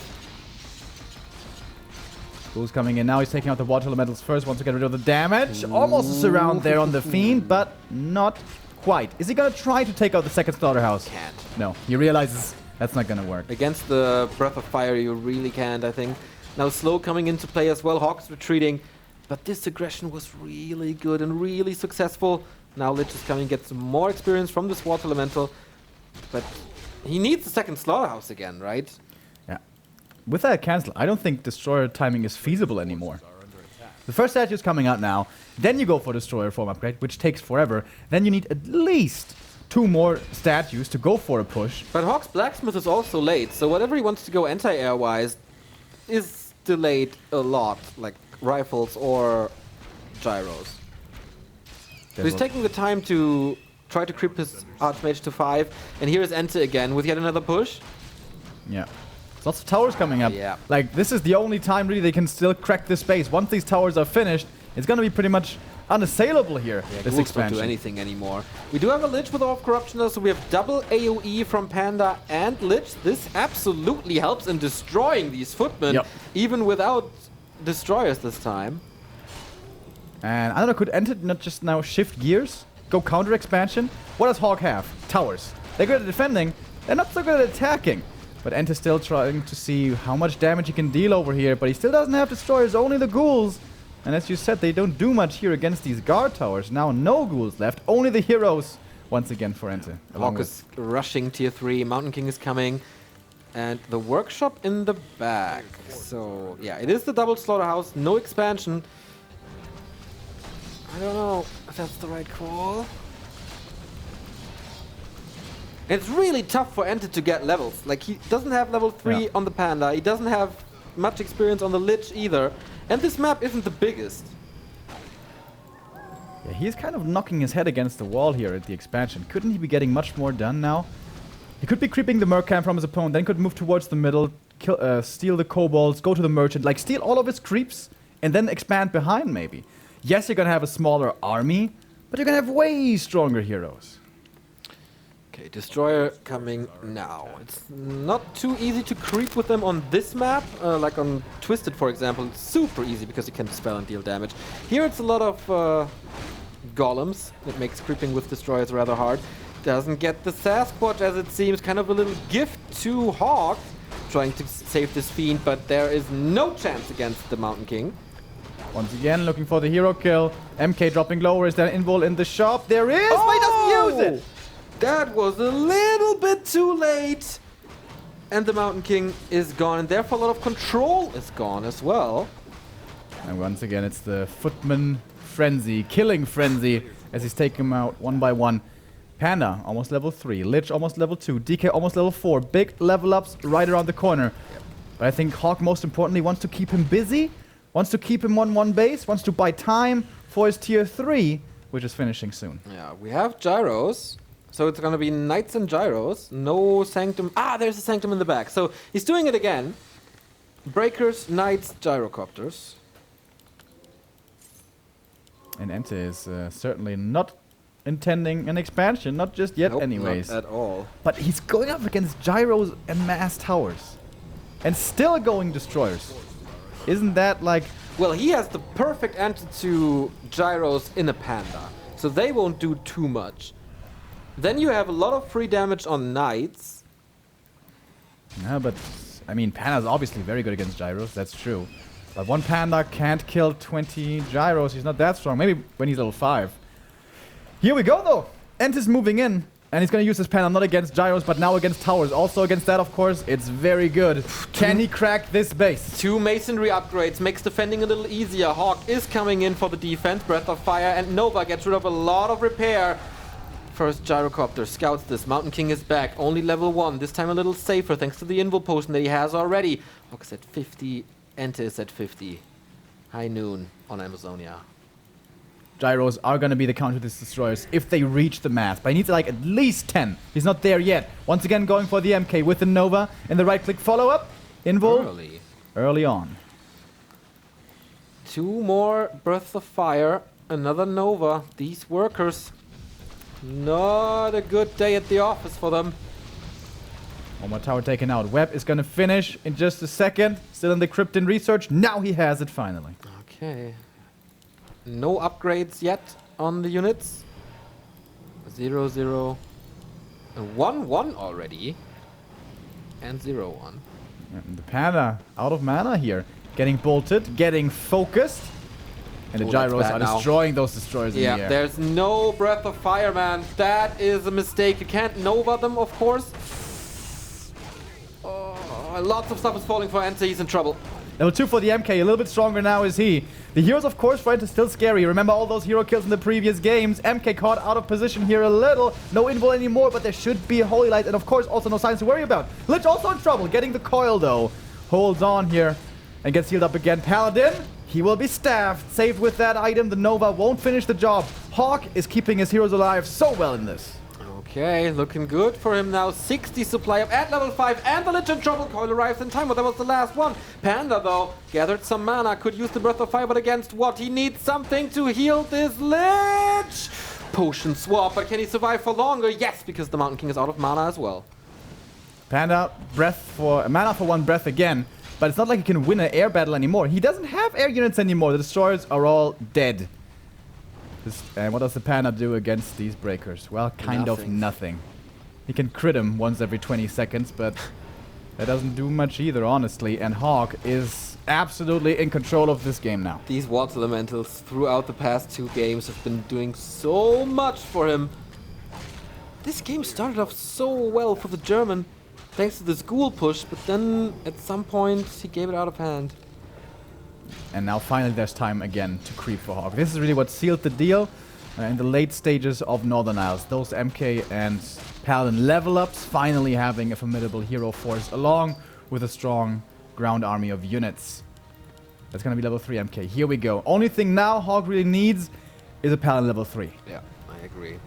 Ghoul's coming in now. He's taking out the water elementals first. Wants to get rid of the damage. Almost a surround there on the Fiend, but not quite. Is he going to try to take out the second slaughterhouse? Can't. No. He realizes that's not going to work. Against the Breath of Fire, you really can't, I think. Now Slow coming into play as well. HawK's retreating. But this aggression was really good and really successful. Now Lich is coming, get some more experience from this water elemental. But he needs the second slaughterhouse again, right? Yeah. With that cancel, I don't think destroyer timing is feasible anymore. The first statue is coming out now. Then you go for destroyer form upgrade, which takes forever. Then you need at least 2 more statues to go for a push. But HawK's Blacksmith is also late, so whatever he wants to go anti-air-wise, is delayed a lot, like rifles or gyros. So he's taking the time to try to creep his Archmage to 5, and here is EnTe again with yet another push. Yeah. There's lots of towers coming up. Yeah. Like, this is the only time really they can still crack this base. Once these towers are finished, it's gonna be pretty much unassailable here, this expansion. Don't do anything anymore. We do have a Lich with Orb Corruptioner, so we have double AoE from Panda and Lich. This absolutely helps in destroying these footmen, even without destroyers this time. And I don't know, could EnTe not just now shift gears? Go counter expansion? What does HawK have? Towers. They're good at defending, they're not so good at attacking. But EnTe's still trying to see how much damage he can deal over here, but he still doesn't have destroyers, only the ghouls. And as you said, they don't do much here against these guard towers. Now no ghouls left, only the heroes once again for EnTe. HawK is rushing tier 3, Mountain King is coming, and the workshop in the back. So yeah, it is the double slaughterhouse, no expansion. I don't know if that's the right call. It's really tough for EnTe to get levels. Like, he doesn't have level 3 on the Panda, he doesn't have much experience on the Lich either. And this map isn't the biggest. Yeah, he's kind of knocking his head against the wall here at the expansion. Couldn't he be getting much more done now? He could be creeping the Merc camp from his opponent, then could move towards the middle, kill, steal the kobolds, go to the merchant, like steal all of his creeps, and then expand behind maybe. Yes, you're gonna have a smaller army, but you're gonna have way stronger heroes. Okay, Destroyer coming now. It's not too easy to creep with them on this map, like on Twisted, for example. It's super easy because you can dispel and deal damage. Here it's a lot of golems that makes creeping with Destroyers rather hard. Doesn't get the Sasquatch, as it seems. Kind of a little gift to HawK, trying to save this Fiend, but there is no chance against the Mountain King. Once again, looking for the hero kill. MK dropping lower. Is there an invul in the shop? There is, but he doesn't use it! That was a little bit too late. And the Mountain King is gone, and therefore a lot of control is gone as well. And once again, it's the Footman frenzy, killing frenzy, as he's taking them out one by one. Panda, almost level 3. Lich, almost level 2. DK, almost level 4. Big level ups right around the corner. But I think HawK, most importantly, wants to keep him busy, wants to keep him on one base, wants to buy time for his tier 3, which is finishing soon. Yeah, we have gyros. So it's going to be Knights and Gyros. No Sanctum. Ah, there's a Sanctum in the back. So he's doing it again. Breakers, Knights, Gyrocopters. And EnTe is certainly not intending an expansion, not just yet anyways. Not at all. But he's going up against Gyros and Mass Towers. And still going Destroyers. Isn't that like... Well, he has the perfect answer to Gyros in a Panda. So they won't do too much. Then you have a lot of free damage on Knights. Yeah, but, I mean, Panda's obviously very good against Gyros, that's true. But one Panda can't kill 20 Gyros, he's not that strong. Maybe when he's level 5. Here we go, though! EnTe's moving in. And he's gonna use his Panda not against Gyros, but now against Towers. Also against that, of course, it's very good. Can he crack this base? 2 Masonry upgrades makes defending a little easier. HawK is coming in for the defense. Breath of Fire and Nova gets rid of a lot of repair. First Gyrocopter scouts this. Mountain King is back. Only level 1. This time a little safer thanks to the Invul Potion that he has already. HawK is at 50. EnTe is at 50. High noon on Amazonia. Gyros are gonna be the counter to these Destroyers if they reach the math. But he needs like at least 10. He's not there yet. Once again going for the MK with the Nova and the right click follow-up. Invul. Early on. 2 more Breath of Fire. Another Nova. These workers... Not a good day at the office for them. One more tower taken out. Webb is gonna finish in just a second. Still in the Krypton research. Now he has it finally. Okay. No upgrades yet on the units. 0, 0. 1, 1 already. And 0, 1. And the Panda out of mana here. Getting bolted, getting focused. And the Gyros are destroying those Destroyers in the air. There's no Breath of Fire, man. That is a mistake. You can't Nova them, of course. Oh, lots of stuff is falling for EnTe. He's in trouble. Level 2 for the MK. A little bit stronger now is he. The heroes, of course, for EnTe still scary. Remember all those hero kills in the previous games. MK caught out of position here a little. No invul anymore, but there should be a Holy Light. And, of course, also no signs to worry about. Lich also in trouble. Getting the coil, though. Holds on here. and gets healed up again. Paladin, he will be staffed. Saved with that item. The Nova won't finish the job. HawK is keeping his heroes alive so well in this. Okay, looking good for him now. 60 supply up at level 5, and the Lich in trouble. Coil arrives in time, but that was the last one. Panda, though, gathered some mana, could use the Breath of Fire, but against what? He needs something to heal this Lich! Potion swap, but can he survive for longer? Yes, because the Mountain King is out of mana as well. Panda, mana for 1 breath again, but it's not like he can win an air battle anymore. He doesn't have air units anymore. The destroyers are all dead. And what does the Panda do against these breakers? Well, kind of nothing. He can crit him once every 20 seconds, but that doesn't do much either, honestly. And HawK is absolutely in control of this game now. These Water Elementals throughout the past 2 games have been doing so much for him. This game started off so well for the German, thanks to the school push, but then at some point he gave it out of hand. And now finally there's time again to creep for HawK. This is really what sealed the deal in the late stages of Northern Isles. Those MK and Paladin level ups finally having a formidable hero force along with a strong ground army of units. That's going to be level 3 MK. Here we go. Only thing now HawK really needs is a Paladin level 3. Yeah, I agree.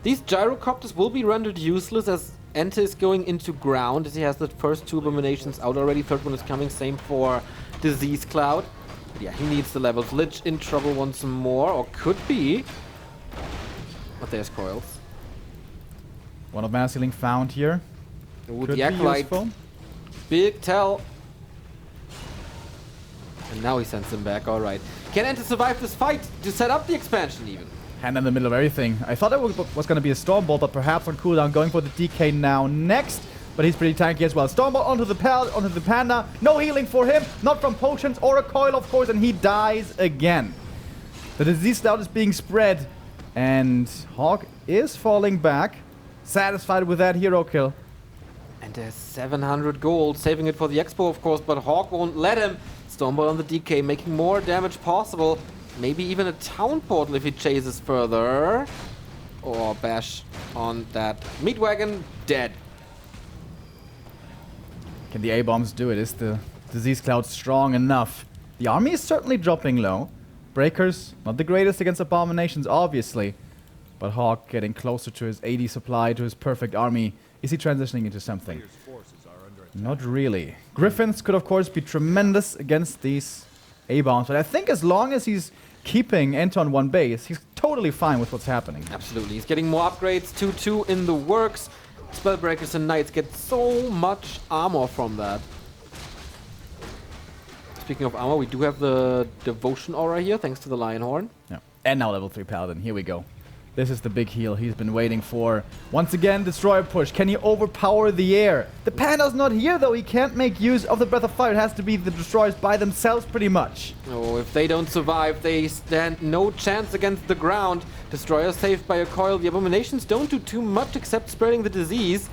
These gyrocopters will be rendered useless as EnTe is going into ground, as he has the first 2 abominations out already. Third one is coming. Same for Disease Cloud. Yeah, he needs the levels. Lich in trouble once more, or could be. But there's coils. One of mana ceiling found here. Ooh, Could the Acolyte. be useful. Big tell. And now he sends him back. Alright. Can EnTe survive this fight to set up the expansion even? Hand in the middle of everything. I thought it was going to be a Stormbolt, but perhaps on cooldown. Going for the DK now next. But he's pretty tanky as well. Stormbolt onto the Panda. No healing for him. Not from potions or a coil, of course. And he dies again. The Disease Cloud is being spread. And HawK is falling back. Satisfied with that hero kill. And there's 700 gold. Saving it for the Expo, of course. But HawK won't let him. Stormbolt on the DK, making more damage possible. Maybe even a town portal if he chases further. Or bash on that meat wagon. Dead. Can the A-bombs do it? Is the Disease Cloud strong enough? The army is certainly dropping low. Breakers, not the greatest against abominations, obviously. But HawK getting closer to his 80 supply, to his perfect army. Is he transitioning into something? Not really. Griffins could, of course, be tremendous against these A-bombs. But I think as long as he's keeping EnTe on 1 base, he's totally fine with what's happening. Absolutely. He's getting more upgrades. 2-2 in the works. Spellbreakers and Knights get so much armor from that. Speaking of armor, we do have the Devotion Aura here, thanks to the Lion Horn. Yeah. And now level 3 Paladin. Here we go. This is the big heal he's been waiting for. Once again, Destroyer push. Can he overpower the air? The Panda's not here, though. He can't make use of the Breath of Fire. It has to be the Destroyers by themselves, pretty much. Oh, if they don't survive, they stand no chance against the ground. Destroyer saved by a coil. The Abominations don't do too much except spreading the disease.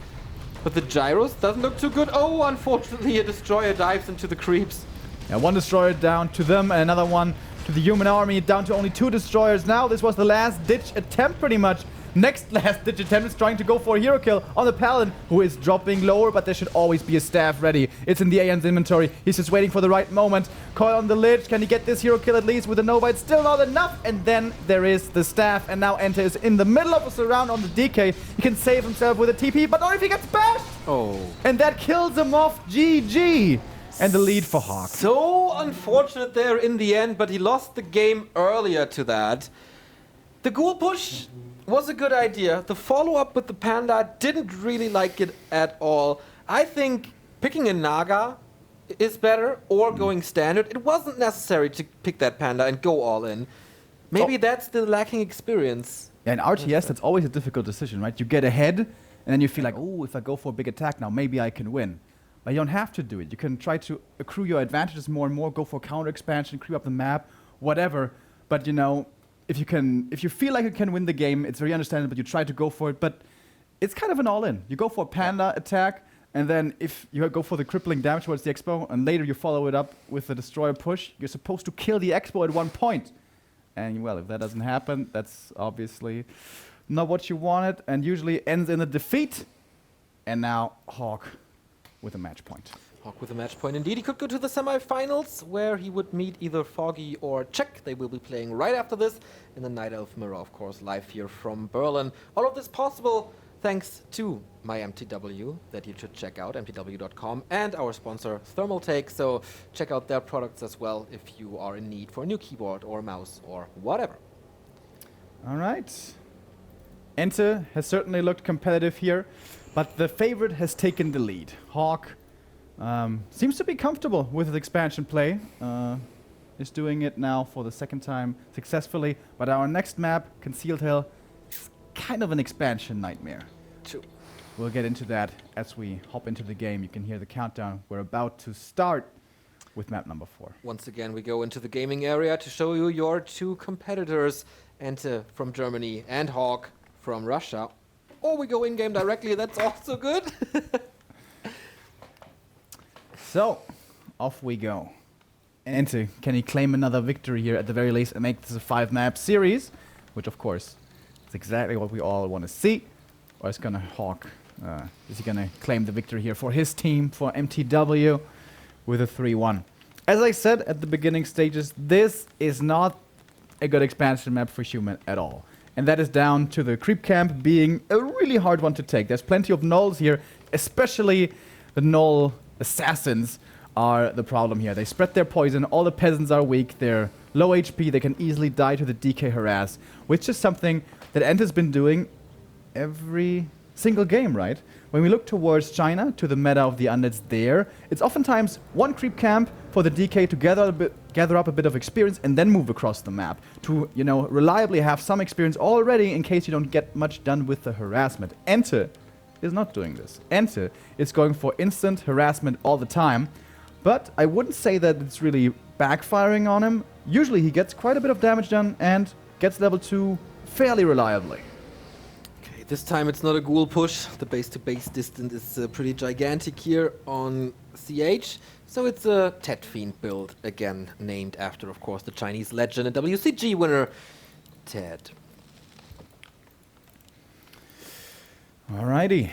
But the Gyros doesn't look too good. Oh, unfortunately, a Destroyer dives into the creeps. Yeah, 1 Destroyer down to them, and another one to the human army, down to only 2 Destroyers now. This was the last-ditch attempt, pretty much. Next last-ditch attempt is trying to go for a hero kill on the Paladin, who is dropping lower, but there should always be a staff ready. It's in the Aeon's inventory. He's just waiting for the right moment. Coil on the Lich. Can he get this hero kill at least with a Nova? It's still not enough. And then there is the staff, and now EnTe is in the middle of a surround on the DK. He can save himself with a TP, but not if he gets bashed! Oh. And that kills him off. GG! And the lead for HawK. So unfortunate there in the end, but he lost the game earlier to that. The ghoul push was a good idea. The follow-up with the Panda didn't really like it at all. I think picking a Naga is better, or going standard. It wasn't necessary to pick that Panda and go all in. Maybe that's the lacking experience. Yeah, in RTS, that's always a difficult decision, right? You get ahead, and then you feel like, oh, if I go for a big attack now, maybe I can win. But you don't have to do it. You can try to accrue your advantages more and more, go for counter expansion, creep up the map, whatever. But you know, if you feel like you can win the game, it's very understandable, but you try to go for it. But it's kind of an all-in. You go for a Panda attack, and then if you go for the crippling damage towards the Expo, and later you follow it up with the Destroyer push, you're supposed to kill the Expo at 1 point. And well, if that doesn't happen, that's obviously not what you wanted, and usually ends in a defeat. And now HawK with a match point. HawK with a match point indeed. He could go to the semifinals, where he would meet either Foggy or Czech. They will be playing right after this in the Night Elf Mirror, of course, live here from Berlin. All of this possible thanks to my mTw that you should check out, mTw.com, and our sponsor Thermaltake. So check out their products as well if you are in need for a new keyboard or mouse or whatever. All right. EnTe has certainly looked competitive here, but the favorite has taken the lead. HawK seems to be comfortable with his expansion play. Is doing it now for the second time successfully, but our next map, Concealed Hill, is kind of an expansion nightmare. True. We'll get into that as we hop into the game. You can hear the countdown. We're about to start with map number 4. Once again, we go into the gaming area to show you your two competitors, EnTe from Germany and HawK from Russia. Or we go in-game directly, that's also good. So, off we go. EnTe, can he claim another victory here at the very least and make this a 5-map series? Which, of course, is exactly what we all want to see. Or is he going to claim the victory here for his team, for mTw, with a 3-1? As I said at the beginning stages, this is not a good expansion map for human at all. And that is down to the creep camp being a really hard one to take. There's plenty of gnolls here, especially the gnoll assassins are the problem here. They spread their poison, all the peasants are weak, they're low HP, they can easily die to the DK harass, which is something that EnTe's been doing every single game, right? When we look towards China, to the meta of the undeads there, it's oftentimes one creep camp for the DK to gather up a bit of experience and then move across the map to, you know, reliably have some experience already in case you don't get much done with the harassment. EnTe is not doing this. EnTe is going for instant harassment all the time, but I wouldn't say that it's really backfiring on him. Usually he gets quite a bit of damage done and gets level 2 fairly reliably. Okay, this time it's not a ghoul push. The base-to-base distance is pretty gigantic here on CH. So it's a Tet Fiend build, again named after, of course, the Chinese legend and WCG winner, Ted. Alrighty.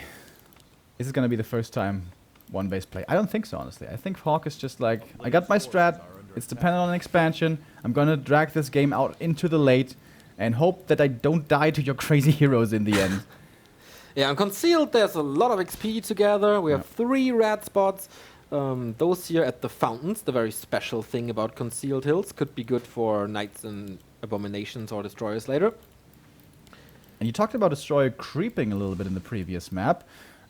Is this going to be the first time one base play? I don't think so, honestly. I think HawK is just like, I got my strat, it's dependent on an expansion, I'm going to drag this game out into the late and hope that I don't die to your crazy heroes in the end. Yeah, on Concealed there's a lot of XP to gather. We have 3 rat spots. Those here at the fountains, the very special thing about Concealed Hills, could be good for Knights and Abominations or Destroyers later. And you talked about Destroyer creeping a little bit in the previous map,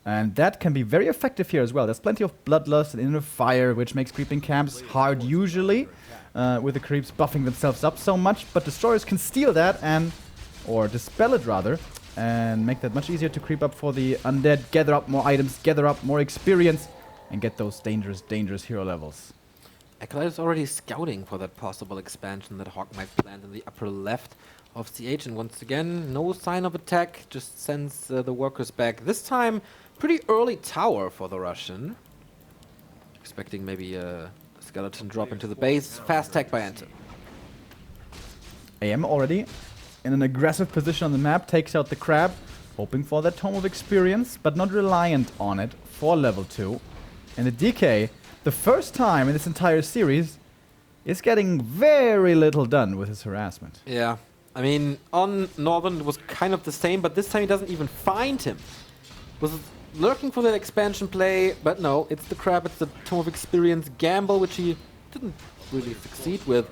and that can be very effective here as well. There's plenty of Bloodlust and Inner Fire, which makes creeping camps hard usually, with the creeps buffing themselves up so much, but Destroyers can steal that, or dispel it rather, and make that much easier to creep up for the undead, gather up more items, gather up more experience, and get those dangerous hero levels. Acolyte is already scouting for that possible expansion that HawK might plant in the upper left of CH, and once again, no sign of attack, just sends the workers back. This time, pretty early tower for the Russian. Expecting maybe a skeleton drop into the base. Fast tech by EnTe. AM already in an aggressive position on the map, takes out the crab, hoping for that Tome of Experience, but not reliant on it for level 2. And the DK, the first time in this entire series, is getting very little done with his harassment. Yeah, I mean, on Northern it was kind of the same, but this time he doesn't even find him. Was lurking for that expansion play, but no, it's the crab, it's the Tome of Experience gamble, which he didn't really succeed with.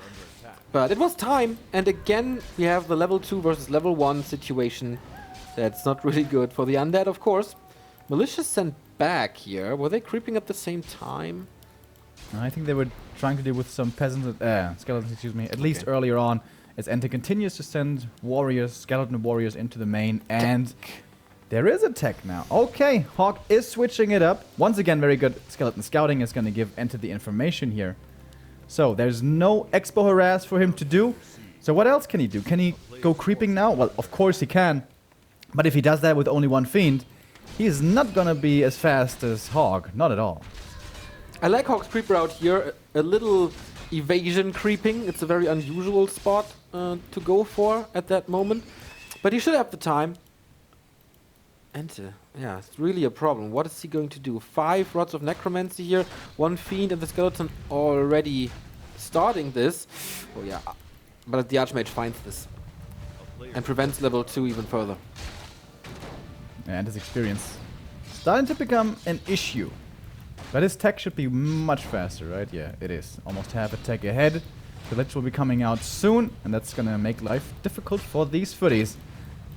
But it was time, and again we have the level 2 versus level 1 situation. That's not really good for the undead, of course. Malicious sent back here. Were they creeping at the same time? I think they were trying to deal with some peasants, skeletons, excuse me, at least earlier on, as EnTe continues to send warriors, skeleton warriors into the main, and there is a tech now. Okay, HawK is switching it up. Once again, very good skeleton scouting is going to give EnTe the information here. So there's no expo harass for him to do. So what else can he do? Can he go creeping now? Well, of course he can. But if he does that with only one fiend, he is not going to be as fast as HawK. Not at all. I like HawK's creep route here. A little evasion creeping. It's a very unusual spot to go for at that moment. But he should have the time. Ente, yeah, it's really a problem. What is he going to do? 5 rods of necromancy here, 1 fiend, and the skeleton already starting this. Oh yeah, but the archmage finds this and prevents level 2 even further. And his experience starting to become an issue. But his tech should be much faster, right? Yeah, it is. Almost half a tech ahead. The Lich will be coming out soon, and that's gonna make life difficult for these footies.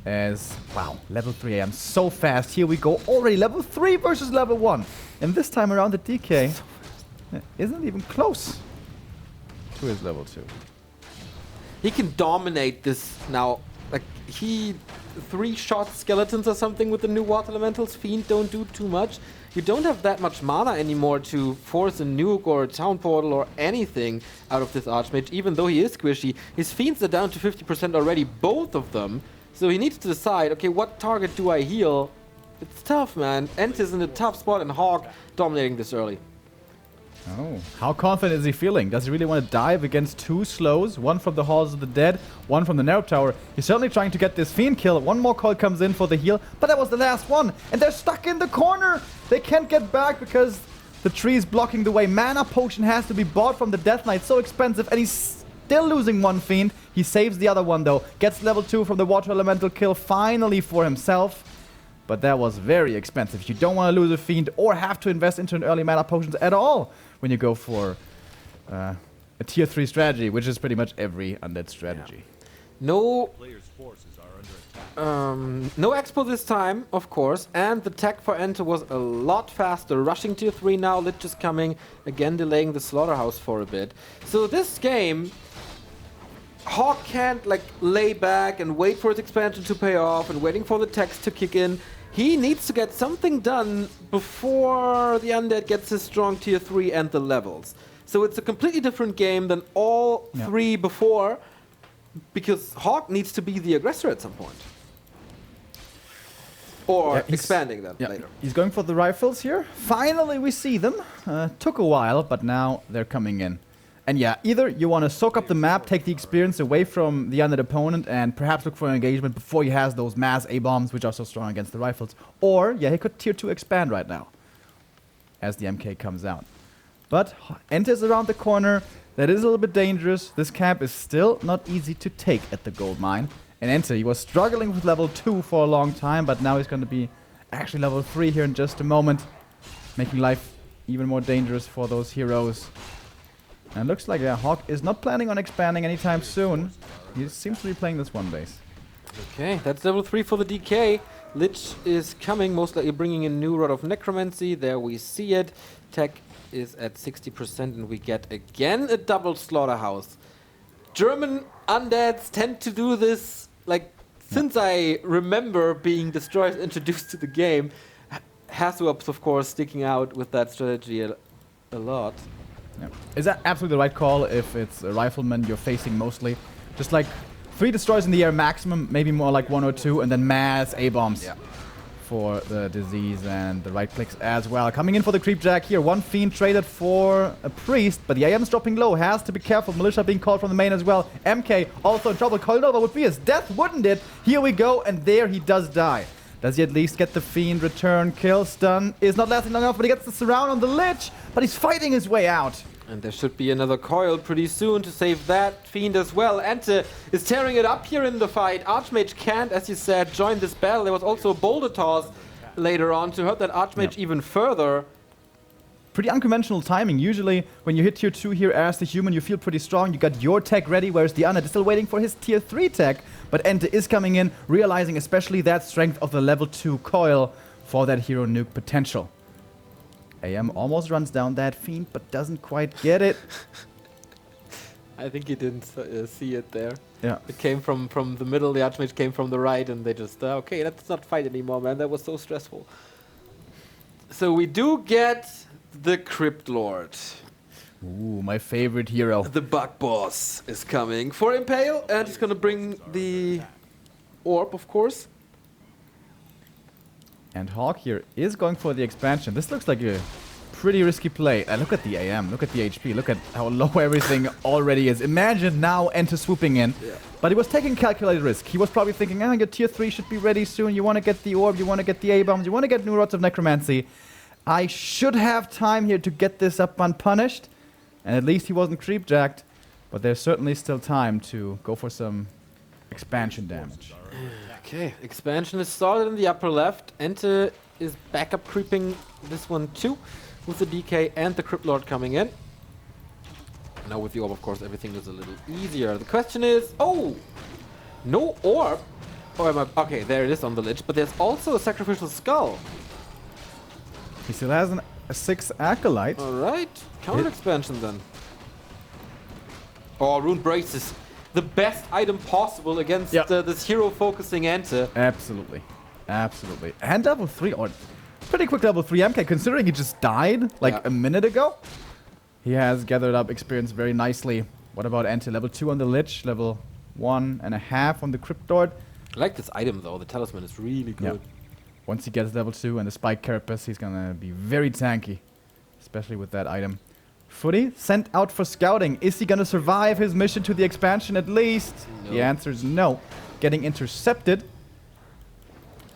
As, wow, level 3 AM, so fast. Here we go, already level 3 versus level 1. And this time around the DK isn't even close to his level 2. He can dominate this now. Like, he 3-shot skeletons or something with the new water elementals. Fiend don't do too much. You don't have that much mana anymore to force a nuke or a town portal or anything out of this archmage, even though he is squishy. His fiends are down to 50% already, both of them. So he needs to decide, okay, what target do I heal? It's tough, man. Ent is in a tough spot, and Hawk dominating this early. Oh, how confident is he feeling? Does he really want to dive against 2 slows? One from the Halls of the Dead, one from the Narrow Tower. He's certainly trying to get this Fiend kill. One more call comes in for the heal, but that was the last one. And they're stuck in the corner. They can't get back because the tree is blocking the way. Mana potion has to be bought from the Death Knight. So expensive, and he's still losing 1 Fiend. He saves the other one, though. Gets level 2 from the Water Elemental kill finally for himself. But that was very expensive. You don't want to lose a Fiend or have to invest into an early mana potions at all when you go for a tier 3 strategy, which is pretty much every undead strategy. Yeah. No no expo this time, of course, and the tech for Ente was a lot faster. Rushing tier 3 now, Lich is coming, again delaying the slaughterhouse for a bit. So this game, Hawk can't like lay back and wait for his expansion to pay off and waiting for the techs to kick in. He needs to get something done before the undead gets his strong tier 3 and the levels. So it's a completely different game than all 3 before, because Hawk needs to be the aggressor at some point. Or expanding that later. He's going for the rifles here. Finally we see them. Took a while, but now they're coming in. And yeah, either you want to soak up the map, take the experience away from the undead opponent, and perhaps look for an engagement before he has those mass A-bombs, which are so strong against the rifles. Or, yeah, he could tier 2 expand right now, as the MK comes out. But Ente is around the corner. That is a little bit dangerous. This camp is still not easy to take at the gold mine. And Ente, he was struggling with level 2 for a long time, but now he's going to be actually level 3 here in just a moment, making life even more dangerous for those heroes. And looks like Hawk is not planning on expanding anytime soon. He seems to be playing this one base. Okay, that's level 3 for the DK. Lich is coming, most likely bringing in new Rod of Necromancy. There we see it. Tech is at 60% and we get again a double slaughterhouse. German undeads tend to do this, like, since I remember being destroyers introduced to the game. Hasuops, of course, sticking out with that strategy a lot. Yeah. Is that absolutely the right call if it's a rifleman you're facing mostly? Just like 3 destroyers in the air maximum, maybe more like 1 or 2, and then mass A-bombs for the disease and the right clicks as well. Coming in for the creep jack here. 1 fiend traded for a priest, but the AM's dropping low. Has to be careful. Militia being called from the main as well. MK also in trouble. Coilnova would be his death, wouldn't it? Here we go, and there he does die. Does he at least get the fiend return kill? Stun is not lasting long enough, but he gets the surround on the Lich, but he's fighting his way out. And there should be another coil pretty soon to save that fiend as well. Ente is tearing it up here in the fight. Archmage can't, as you said, join this battle. There was also a boulder toss later on to hurt that Archmage even further. Pretty unconventional timing. Usually, when you hit tier 2 here as the human, you feel pretty strong. You got your tech ready, whereas the undead is still waiting for his tier 3 tech. But Ente is coming in, realizing especially that strength of the level 2 coil for that hero nuke potential. AM almost runs down that fiend, but doesn't quite get it. I think he didn't see it there. Yeah. It came from the middle, the Archmage came from the right, and they just, okay, let's not fight anymore, man. That was so stressful. So we do get the Crypt Lord. Ooh, my favorite hero. The Bug Boss is coming for Impale, and he's gonna bring the Orb, of course. And Hawk here is going for the expansion. This looks like a pretty risky play. Look at the AM, look at the HP, look at how low everything already is. Imagine now Enter swooping in. Yeah. But he was taking calculated risk. He was probably thinking, your tier 3 should be ready soon. You want to get the orb, you want to get the A-bombs, you want to get new rods of necromancy. I should have time here to get this up unpunished. And at least he wasn't creep-jacked. But there's certainly still time to go for some expansion damage. Okay, expansion is started in the upper left. Ente is backup creeping this one too, with the DK and the Crypt Lord coming in. Now with the orb, of course, everything is a little easier. The question is, oh, no orb. Or am I, okay, there it is on the lich, but there's also a sacrificial skull. He still has a 6 acolyte. All right, counter expansion then. Oh, rune braces. The best item possible against this hero focusing Ente. Absolutely. Absolutely. And level 3, or pretty quick level 3 MK, considering he just died like a minute ago. He has gathered up experience very nicely. What about Ente? Level 2 on the Lich, level 1.5 on the Crypt Lord. I like this item though, the talisman is really good. Yeah. Once he gets level 2 and the Spike Carapace, he's gonna be very tanky. Especially with that item. Footy sent out for scouting. Is he gonna survive his mission to the expansion at least? No. The answer is no. Getting intercepted.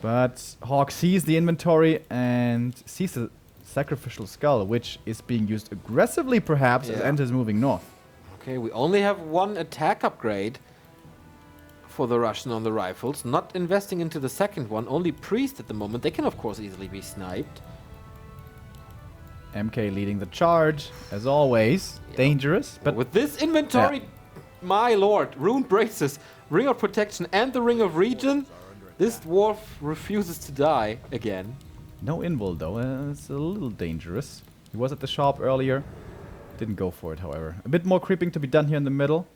But HawK sees the inventory and sees the sacrificial skull, which is being used aggressively perhaps as Ente is moving north. Okay, we only have one attack upgrade for the Russian on the rifles. Not investing into the second one, only priest at the moment. They can of course easily be sniped. MK leading the charge, as always. Dangerous, but with this inventory, my lord, rune braces, ring of protection and the ring of regen, this dwarf refuses to die again. No invul though, it's a little dangerous. He was at the shop earlier, didn't go for it however. A bit more creeping to be done here in the middle.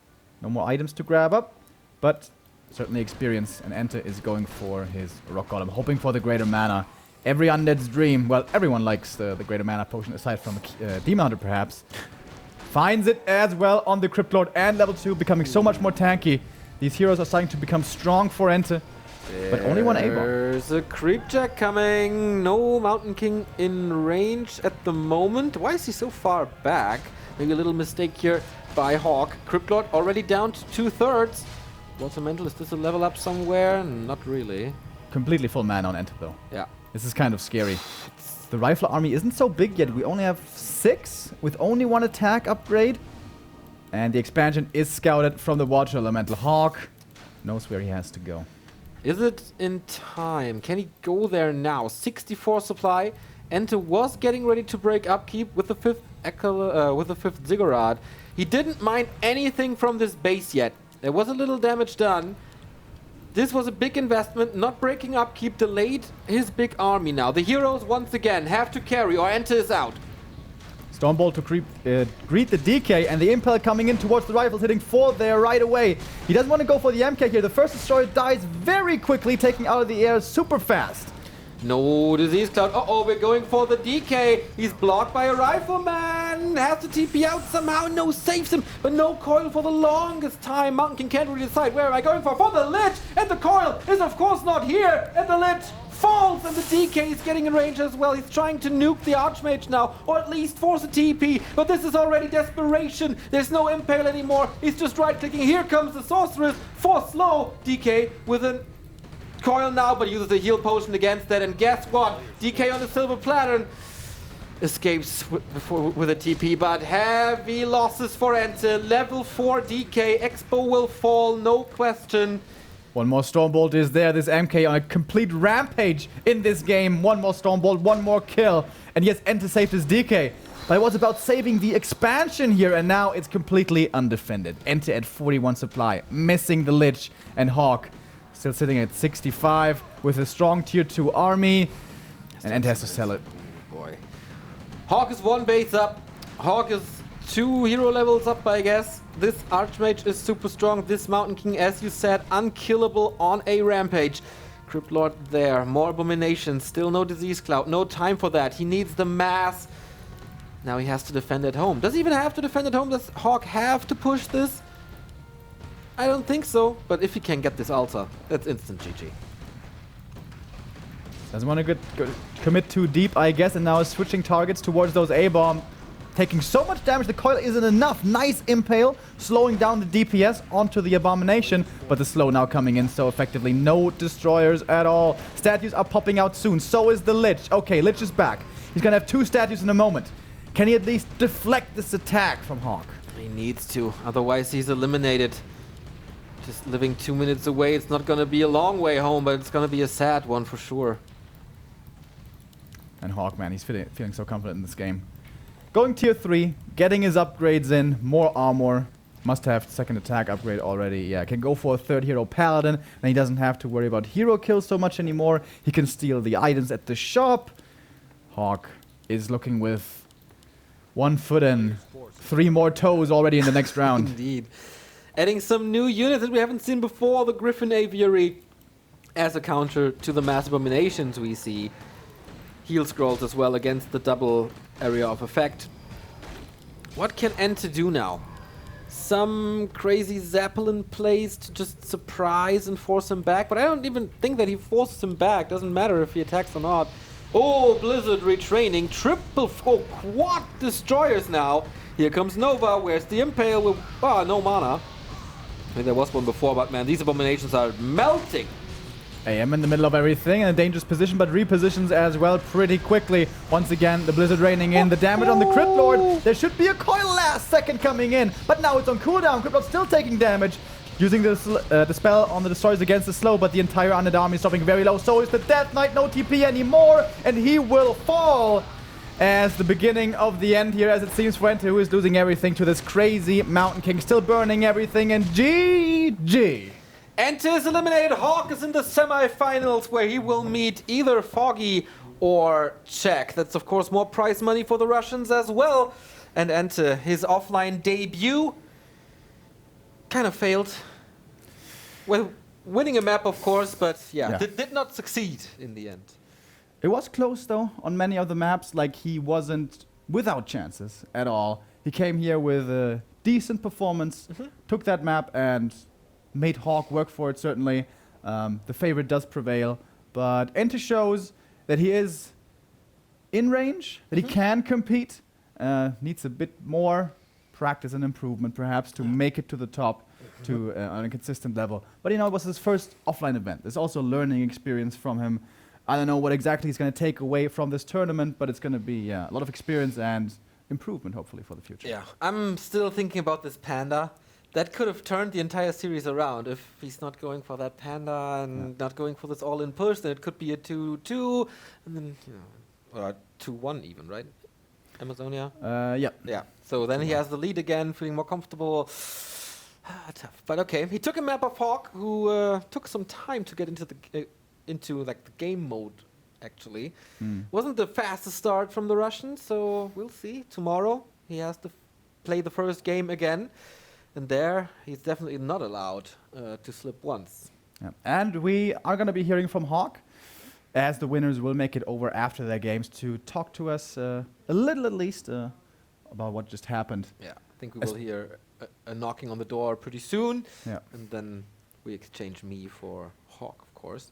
No more items to grab up, but certainly experience, and Ente is going for his rock golem, hoping for the greater mana. Every undead's dream. Well, everyone likes the greater mana potion, aside from Demon Hunter, perhaps. Finds it as well on the Crypt Lord and level 2, becoming so much more tanky. These heroes are starting to become strong for Ente, but only one A-bomb. There's a Creepjack coming. No Mountain King in range at the moment. Why is he so far back? Maybe a little mistake here by HawK. Crypt Lord already down to 2/3. Water Mental, is this a level up somewhere? Not really. Completely full mana on Ente though. Yeah. This is kind of scary. The rifle army isn't so big yet. We only have 6 with only 1 attack upgrade. And the expansion is scouted from the Water Elemental. HawK knows where he has to go. Is it in time? Can he go there now? 64 supply. Ente was getting ready to break upkeep with the 5th Ziggurat. He didn't mind anything from this base yet. There was a little damage done. This was a big investment. Not breaking upkeep delayed his big army now. The heroes once again have to carry or Ente is out. Stormbolt to greet the DK, and the Impel coming in towards the rifles, hitting 4 there right away. He doesn't want to go for the MK here. The first destroyer dies very quickly, taking out of the air super fast. No disease cloud. Uh-oh, we're going for the DK. He's blocked by a rifleman. Has to TP out somehow. No, saves him. But no coil for the longest time. Mountain King can't really decide where am I going for. For the Lich. And the coil is of course not here. And the Lich falls. And the DK is getting in range as well. He's trying to nuke the Archmage now. Or at least force a TP. But this is already desperation. There's no Impale anymore. He's just right-clicking. Here comes the Sorceress. For slow. DK with an coil now, but uses a heal potion against that, and guess what? DK on the silver platter escapes with a TP, but heavy losses for Ente. Level 4 DK, Expo will fall, no question. One more Stormbolt is there. This MK on a complete rampage in this game. One more Stormbolt, one more kill, and yes, Ente saved his DK. But it was about saving the expansion here, and now it's completely undefended. Ente at 41 supply, missing the Lich, and HawK still sitting at 65 with a strong tier 2 army. And Ente has to sell it. Boy. HawK is 1 base up. HawK is 2 hero levels up, I guess. This Archmage is super strong. This Mountain King, as you said, unkillable on a rampage. Crypt Lord there. More Abominations. Still no Disease Cloud. No time for that. He needs the mass. Now he has to defend at home. Does he even have to defend at home? Does HawK have to push this? I don't think so, but if he can get this altar, that's instant GG. Doesn't want to commit too deep, I guess, and now is switching targets towards those A-bomb. Taking so much damage, the coil isn't enough. Nice impale, slowing down the DPS onto the Abomination, but the slow now coming in so effectively. No destroyers at all. Statues are popping out soon, so is the Lich. Okay, Lich is back. He's gonna have 2 statues in a moment. Can he at least deflect this attack from HawK? He needs to, otherwise he's eliminated. Just living 2 minutes away, it's not gonna be a long way home, but it's gonna be a sad one for sure. And HawK, man, he's feeling so confident in this game. Going tier 3, getting his upgrades in, more armor. Must have second attack upgrade already. Yeah, can go for a 3rd hero paladin, and he doesn't have to worry about hero kills so much anymore. He can steal the items at the shop. HawK is looking with 1 foot in, 3 more toes already in the next round. Indeed. Adding some new units that we haven't seen before, the Griffin Aviary as a counter to the Mass Abominations we see. Heal scrolls as well against the double area of effect. What can mTw do now? Some crazy Zeppelin plays to just surprise and force him back, but I don't even think that he forces him back. Doesn't matter if he attacks or not. Oh, Blizzard retraining. Quad destroyers now. Here comes Nova. Where's the Impale? With, no mana. I think there was one before, but man, these Abominations are melting. AM in the middle of everything in a dangerous position, but repositions as well pretty quickly. Once again, the Blizzard raining in. The damage on the Crypt Lord. There should be a coil last second coming in, but now it's on cooldown. Crypt Lord still taking damage. Using the spell on the destroyers against the slow, but the entire undead army is dropping very low. So is the Death Knight, no TP anymore, and he will fall as the beginning of the end here, as it seems for mTw, who is losing everything to this crazy Mountain King, still burning everything, and GG. mTw is eliminated. HawK is in the semi-finals where he will meet either Foggy or Czech. That's of course more prize money for the Russians as well. And mTw, his offline debut, kind of failed. Well, winning a map of course, but yeah. Did not succeed in the end. It was close though on many of the maps, like he wasn't without chances at all. He came here with a decent performance, took that map and made HawK work for it, certainly. The favorite does prevail, but mTw shows that he is in range, that he can compete, needs a bit more practice and improvement perhaps to make it to the top to on a consistent level. But you know, it was his first offline event. There's also a learning experience from him. I don't know what exactly he's going to take away from this tournament, but it's going to be a lot of experience and improvement hopefully for the future. Yeah, I'm still thinking about this Panda. That could have turned the entire series around if he's not going for that Panda and not going for this all-in push. Then it could be a 2-2, and then or 2-1 even, right? Amazonia. Yeah. Yeah. So then he has the lead again, feeling more comfortable. Tough, but okay. He took a map of HawK, who took some time to get into the the game mode. Actually, wasn't the fastest start from the Russians. So we'll see tomorrow. He has to play the first game again. And there, he's definitely not allowed to slip once. Yeah. And we are going to be hearing from HawK, as the winners will make it over after their games to talk to us a little at least about what just happened. Yeah, I think we will hear a knocking on the door pretty soon. Yeah. And then we exchange me for HawK, of course.